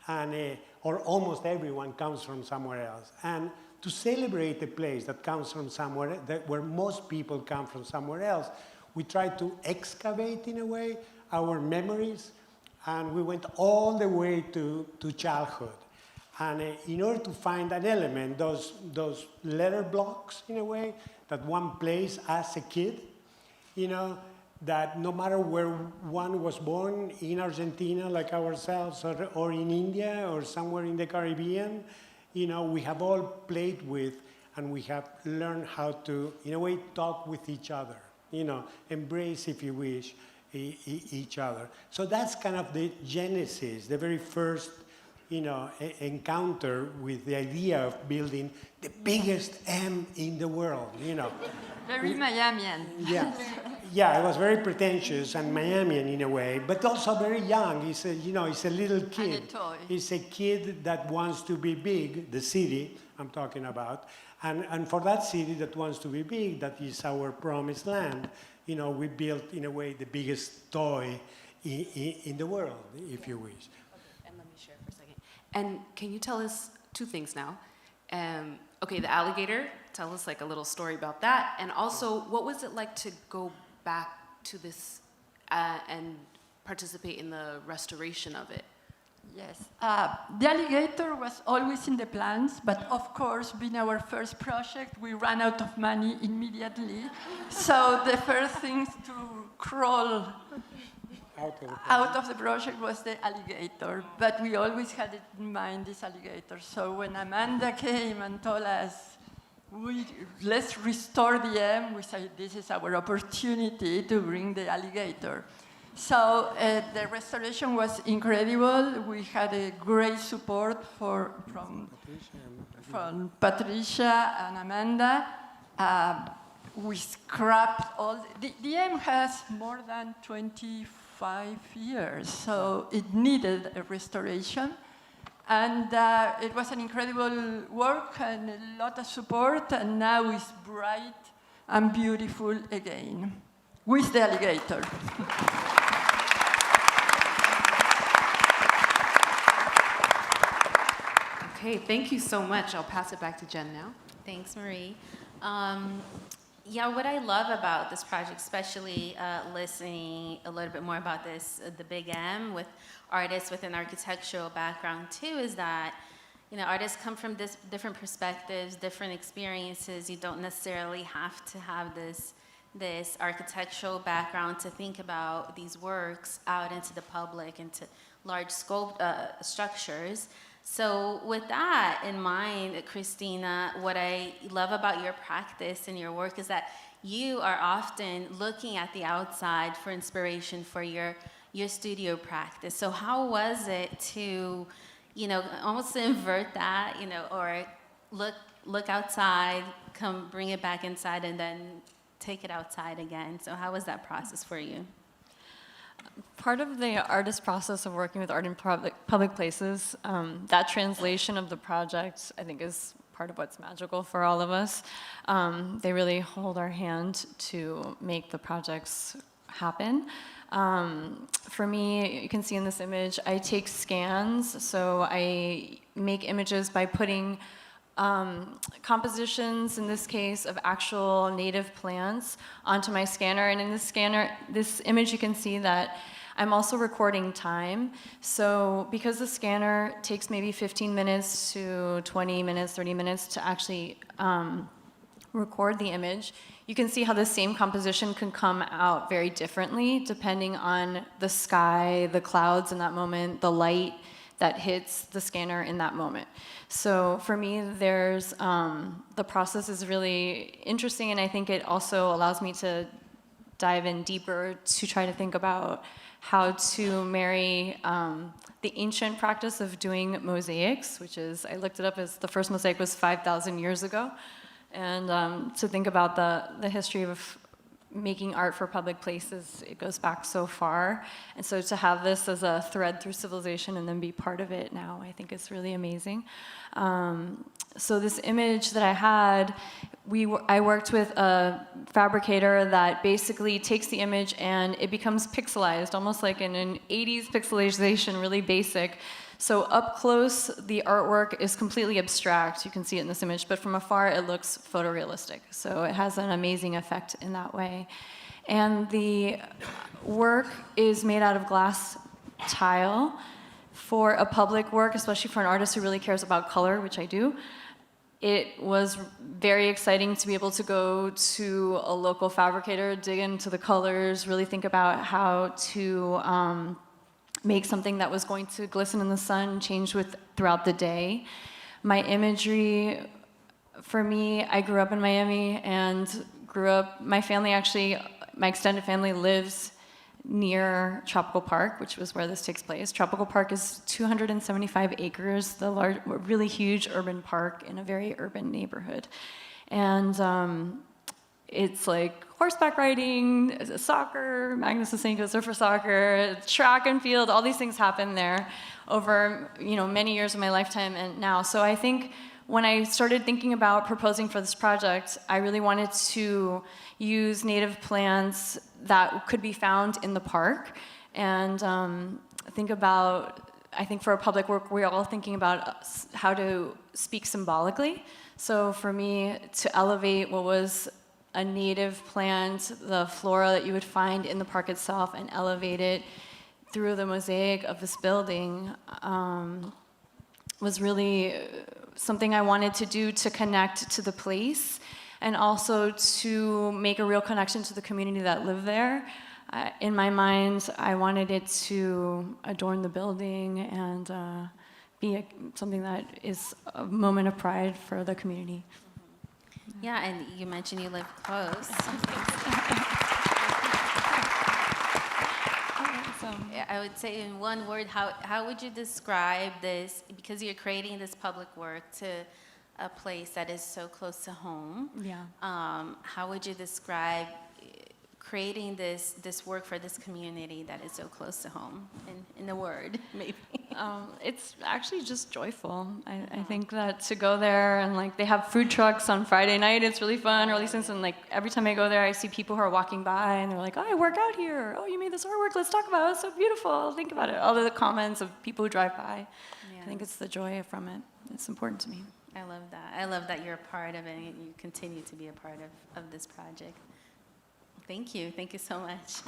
and, or almost everyone comes from somewhere else. And to celebrate a place that comes from somewhere, where most people come from somewhere else, we try to excavate, in a way, our memories, and we went all the way to childhood. And in order to find an element, those letter blocks, in a way, that one plays as a kid, that no matter where one was born, in Argentina, like ourselves, or in India, or somewhere in the Caribbean, we have all played with, and we have learned how to, in a way, talk with each other, embrace, if you wish, each other. So that's kind of the genesis, the very first, encounter with the idea of building the biggest M in the world, Very Miamian. Yeah. Yeah, it was very pretentious and Miamian in a way, but also very young. He's a, he's a little kid. And a toy. He's a kid that wants to be big, the city I'm talking about. And for that city that wants to be big, that is our promised land, we built, in a way, the biggest toy in the world, if you wish. And let me share for a second. And can you tell us two things now? Okay, the alligator, tell us like a little story about that. And also, what was it like to go back to this and participate in the restoration of it? Yes. The alligator was always in the plans, but of course, being our first project, we ran out of money immediately. So the first thing to crawl out of the project was the alligator, but we always had it in mind, this alligator. So when Amanda came and told us, let's restore the M, we said, this is our opportunity to bring the alligator. So the restoration was incredible. We had a great support from Patricia and Amanda. We scrapped all, the M has more than 25 years, so it needed a restoration. And it was an incredible work and a lot of support, and now it's bright and beautiful again, with the alligator. Okay, thank you so much. I'll pass it back to Jen now. Thanks, Marie. Yeah, what I love about this project, especially listening a little bit more about this, the Big M, with artists with an architectural background too, is that, artists come from different perspectives, different experiences. You don't necessarily have to have this architectural background to think about these works out into the public, into large scope structures. So with that in mind, Christina, what I love about your practice and your work is that you are often looking at the outside for inspiration for your studio practice. So how was it to, almost to invert that, or look outside, come bring it back inside, and then take it outside again? So how was that process for you? Part of the artist process of working with art in public places, that translation of the project, I think, is part of what's magical for all of us. They really hold our hand to make the projects happen. For me, you can see in this image, I take scans, so I make images by putting compositions, in this case, of actual native plants onto my scanner. And in this image, you can see that I'm also recording time. So because the scanner takes maybe 15 minutes to 20 minutes, 30 minutes to actually record the image, you can see how the same composition can come out very differently depending on the sky, the clouds in that moment, the light that hits the scanner in that moment. So for me, there's the process is really interesting, and I think it also allows me to dive in deeper to try to think about how to marry the ancient practice of doing mosaics, which is, I looked it up, as the first mosaic was 5,000 years ago. And to think about the history of making art for public places, it goes back so far. And so to have this as a thread through civilization and then be part of it now, I think is really amazing. So this image that I had, I worked with a fabricator that basically takes the image and it becomes pixelized, almost like in an 80s pixelization, really basic. So up close, the artwork is completely abstract. You can see it in this image, but from afar, it looks photorealistic. So it has an amazing effect in that way. And the work is made out of glass tile. For a public work, especially for an artist who really cares about color, which I do, it was very exciting to be able to go to a local fabricator, dig into the colors, really think about how to make something that was going to glisten in the sun, change throughout the day. My imagery, for me, I grew up in Miami and my family actually, my extended family lives near Tropical Park, which was where this takes place. Tropical Park is 275 acres, really huge urban park in a very urban neighborhood. And it's like horseback riding, soccer, Magnus is saying goes there for soccer, track and field, all these things happen there over many years of my lifetime and now. So I think when I started thinking about proposing for this project, I really wanted to use native plants that could be found in the park and I think for a public work, we're all thinking about how to speak symbolically. So for me, to elevate what was a native plant, the flora that you would find in the park itself, and elevate it through the mosaic of this building was really something I wanted to do to connect to the place and also to make a real connection to the community that lived there. In my mind, I wanted it to adorn the building and be something that is a moment of pride for the community. Yeah, and you mentioned you live close. I would say in one word, how would you describe this, because you're creating this public work to a place that is so close to home. Yeah. How would you describe creating this work for this community that is so close to home, in a word, maybe? It's actually just joyful. I think that to go there and they have food trucks on Friday night, it's really fun, or at least and every time I go there, I see people who are walking by and they're like, oh, I work out here. Oh, you made this artwork. Let's talk about it. It's so beautiful. Think about it. All of the comments of people who drive by. Yeah. I think it's the joy from it. It's important to me. I love that. I love that you're a part of it and you continue to be a part of this project. Thank you. Thank you so much.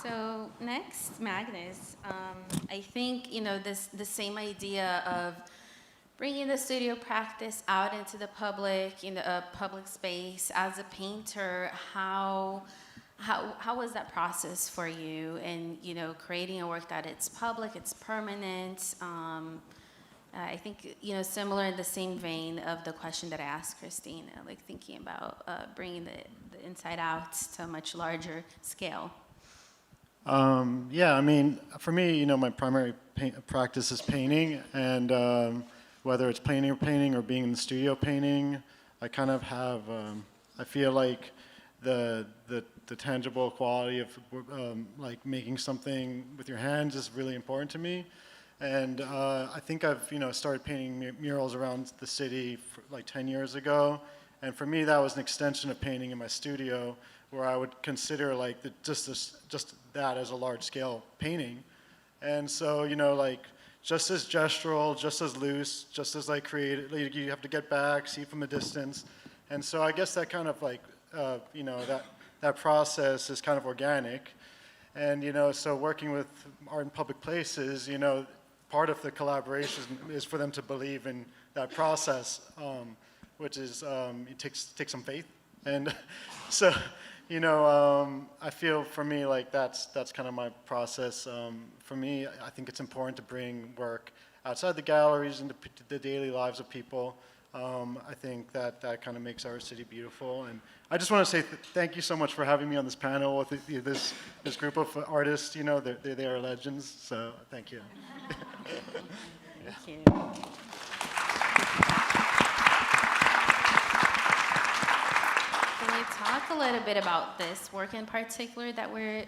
So next, Magnus. I think the same idea of bringing the studio practice out into the public, a public space. As a painter, how was that process for you? And creating a work that it's public, it's permanent. I think similar in the same vein of the question that I asked Christine, thinking about bringing the inside out to a much larger scale. Yeah, I mean, for me, my primary practice is painting, and whether it's painting or being in the studio painting, I kind of have, I feel like the tangible quality of making something with your hands is really important to me. And I think I've started painting murals around the city 10 years ago, and for me that was an extension of painting in my studio, where I would consider just that as a large-scale painting. And so just as gestural, just as loose, just as creative, you have to get back, see from a distance. And so I guess that kind of that process is kind of organic. And so working with art in public places, part of the collaboration is for them to believe in that process, which is it takes some faith. And so I feel for me that's kind of my process. For me, I think it's important to bring work outside the galleries into the daily lives of people. I think that kind of makes our city beautiful. And I just want to say thank you so much for having me on this panel with this group of artists. They are legends, so thank you. Thank you. Can you talk a little bit about this work in particular that we're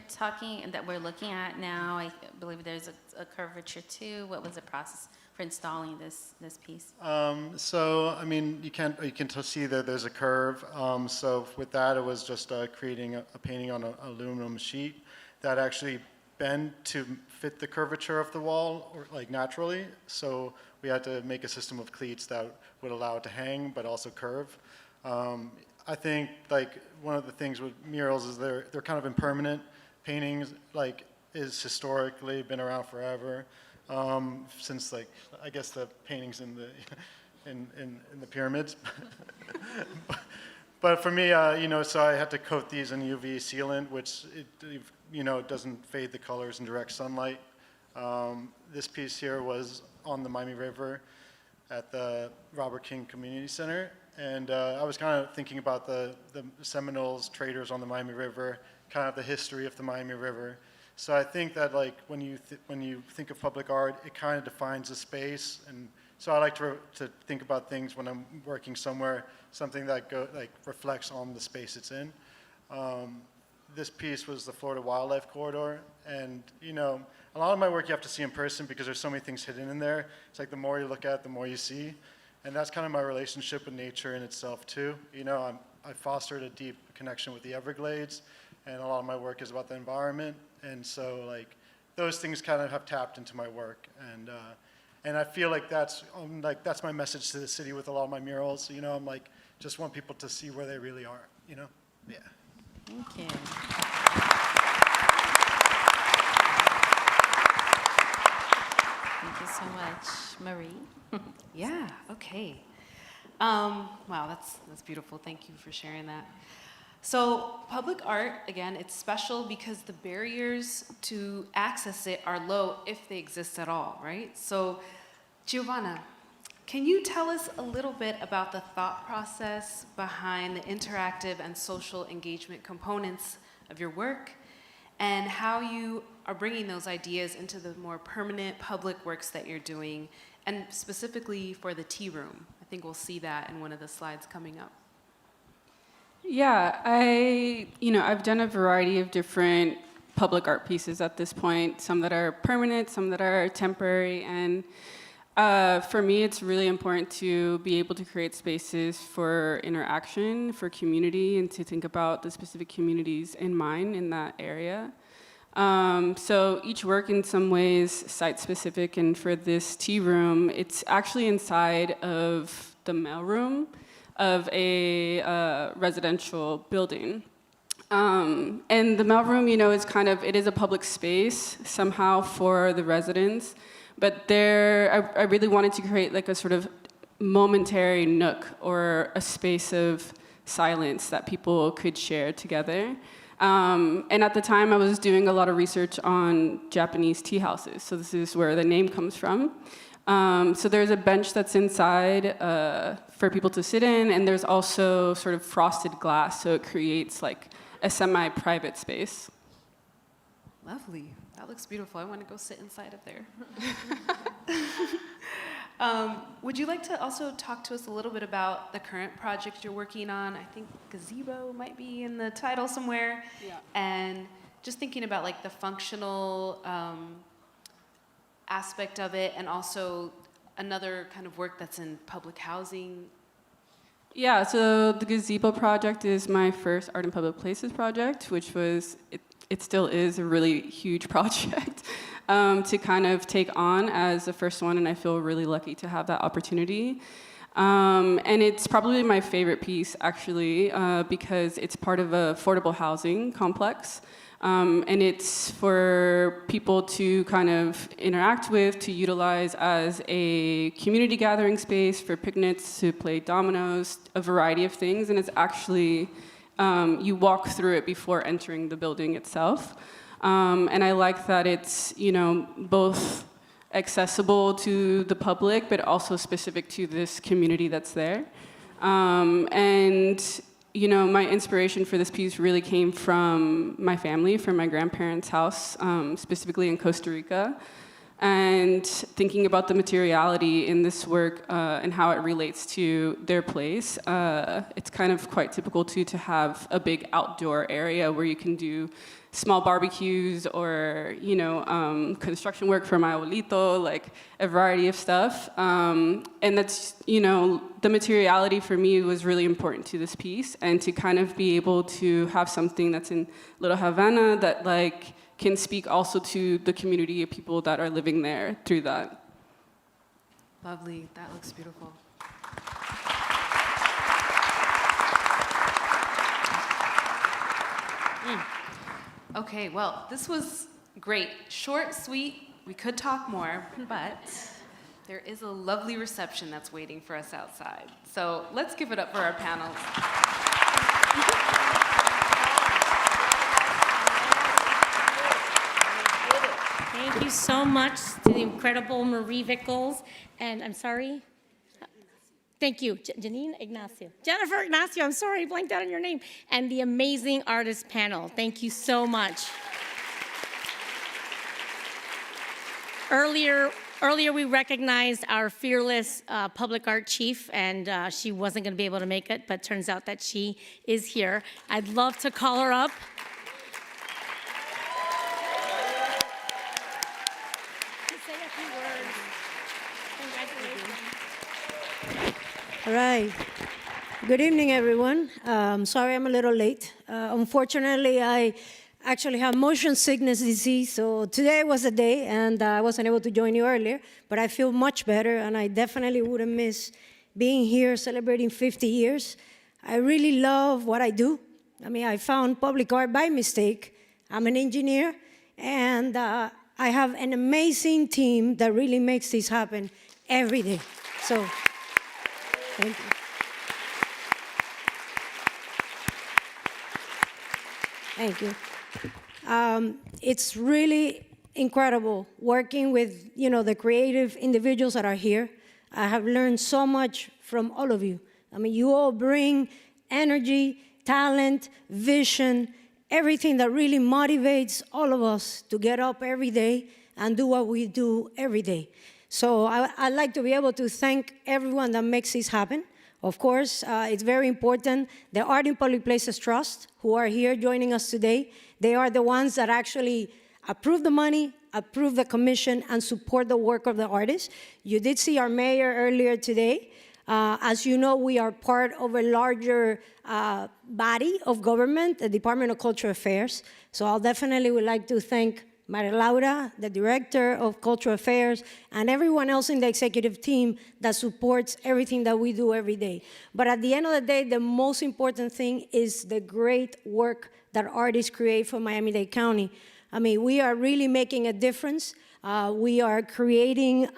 looking at now? I believe there's a curvature too. What was the process for installing this piece? So, I mean, you can see that there's a curve. So with that, it was just creating a painting on an aluminum sheet that actually bend to fit the curvature of the wall, or like naturally. So we had to make a system of cleats that would allow it to hang, but also curve. I think like one of the things with murals is they're kind of impermanent. Paintings like is historically been around forever, since like I guess the paintings in the in the pyramids. But for me, so I had to coat these in UV sealant, which doesn't fade the colors in direct sunlight. This piece here was on the Miami River at the Robert King Community Center. And I was kind of thinking about the Seminoles, traders on the Miami River, kind of the history of the Miami River. So I think that like when you think of public art, it kind of defines a space. And so I like to think about things when I'm working somewhere, something that reflects on the space it's in. This piece was the Florida Wildlife Corridor, and a lot of my work you have to see in person because there's so many things hidden in there. It's like the more you look at, the more you see. And that's kind of my relationship with nature in itself too. I fostered a deep connection with the Everglades, and a lot of my work is about the environment. And so like those things kind of have tapped into my work, and I feel like that's my message to the city with a lot of my murals. I'm like just want people to see where they really are. Yeah. Thank you. Thank you so much, Marie. Yeah, okay. Wow, that's beautiful. Thank you for sharing that. So public art, again, it's special because the barriers to access it are low if they exist at all, right? So Giovanna, can you tell us a little bit about the thought process behind the interactive and social engagement components of your work and how you are bringing those ideas into the more permanent public works that you're doing, and specifically for the tea room? I think we'll see that in one of the slides coming up. Yeah, I've done a variety of different public art pieces at this point, some that are permanent, some that are temporary, and for me, it's really important to be able to create spaces for interaction, for community, and to think about the specific communities in mind in that area. So each work in some ways site-specific, and for this tea room, it's actually inside of the mailroom of a residential building. And the mailroom, it is a public space somehow for the residents. But I really wanted to create like a sort of momentary nook or a space of silence that people could share together. And at the time, I was doing a lot of research on Japanese tea houses. So this is where the name comes from. So there's a bench that's inside for people to sit in, and there's also sort of frosted glass, so it creates like a semi-private space. Lovely. That looks beautiful. I want to go sit inside of there. Would you like to also talk to us a little bit about the current project you're working on? I think gazebo might be in the title somewhere. Yeah. And just thinking about like the functional aspect of it, and also another kind of work that's in public housing. Yeah, so the gazebo project is my first art in public places project, which was, it still is a really huge project to kind of take on as the first one, and I feel really lucky to have that opportunity. And it's probably my favorite piece, actually, because it's part of an affordable housing complex. And it's for people to kind of interact with, to utilize as a community gathering space for picnics, to play dominoes, a variety of things. And it's actually, you walk through it before entering the building itself. And I like that it's, both accessible to the public, but also specific to this community that's there. And my inspiration for this piece really came from my family, from my grandparents' house, specifically in Costa Rica. and thinking about the materiality in this work and how it relates to their place. It's kind of quite typical too to have a big outdoor area where you can do small barbecues or, you know, construction work for my abuelito, like a variety of stuff. And that's, you know, the materiality for me was really important to this piece, and to kind of be able to have something that's in Little Havana that like can speak also to the community of people that are living there through that. Lovely. That looks beautiful. Okay, well, this was great. Short, sweet. We could talk more, but there is a lovely reception that's waiting for us outside. So let's give it up for our panels. Thank you so much to the incredible Marie Vickles, and I'm sorry? Thank you, Jennifer Ignacio, I'm sorry, I blanked out on your name, and the amazing artist panel. Thank you so much. Earlier we recognized our fearless public art chief, and she wasn't going to be able to make it, but turns out that she is here. I'd love to call her up. Say a few words. Congratulations. All right. Good evening, everyone. Sorry I'm a little late. Unfortunately, I actually have motion sickness disease, so today was a day, and I wasn't able to join you earlier, but I feel much better, and I definitely wouldn't miss being here celebrating 50 years. I really love what I do. I mean, I found public art by mistake. I'm an engineer, and I have an amazing team that really makes this happen every day. So, thank you. Thank you. It's really incredible working with, you know, the creative individuals that are here. I have learned so much from all of you. I mean, you all bring energy, talent, vision, everything that really motivates all of us to get up every day and do what we do every day. So I'd like to be able to thank everyone that makes this happen. Of course, it's very important. The Art in Public Places Trust, who are here joining us today, they are the ones that actually approve the money, approve the commission, and support the work of the artists. You did see our mayor earlier today. As you know, we are part of a larger body of government, the Department of Cultural Affairs. So I'll definitely would like to thank Maria Laura, the Director of Cultural Affairs, and everyone else in the executive team that supports everything that we do every day. But at the end of the day, the most important thing is the great work that artists create for Miami-Dade County. I mean, we are really making a difference. We are creating,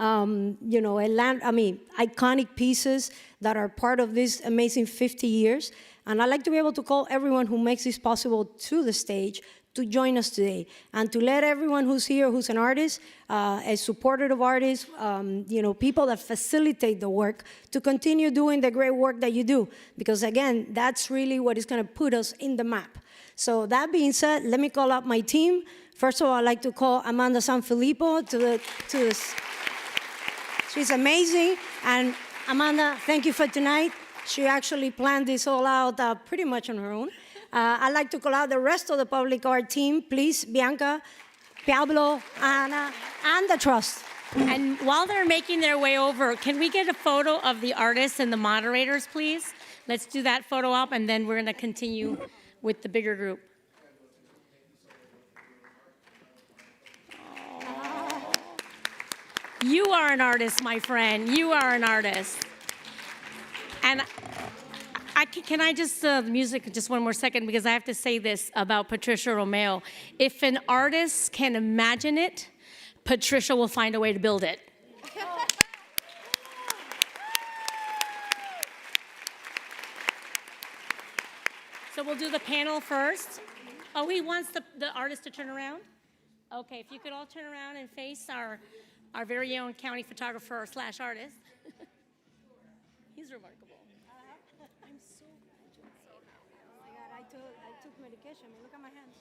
iconic pieces that are part of this amazing 50 years. And I'd like to be able to call everyone who makes this possible to the stage to join us today, and to let everyone who's here, who's an artist, a supporter of artists, people that facilitate the work, to continue doing the great work that you do. Because again, that's really what is gonna put us in the map. So that being said, let me call up my team. First of all, I'd like to call Amanda Sanfilippo to this. She's amazing. And Amanda, thank you for tonight. She actually planned this all out pretty much on her own. I'd like to call out the rest of the public art team. Please, Bianca, Pablo, Ana, and the trust. And while they're making their way over, can we get a photo of the artists and the moderators, please? Let's do that photo op, and then we're going to continue with the bigger group. Oh. You are an artist, my friend. You are an artist. And can I just, music, just one more second, because I have to say this about Patricia Romeo. If an artist can imagine it, Patricia will find a way to build it. So we'll do the panel first. Oh, he wants the artist to turn around? Okay, if you could all turn around and face our very own county photographer / artist. He's remarkable. I'm so glad you're so happy. Oh my God, I took medication. I mean, look at my hands.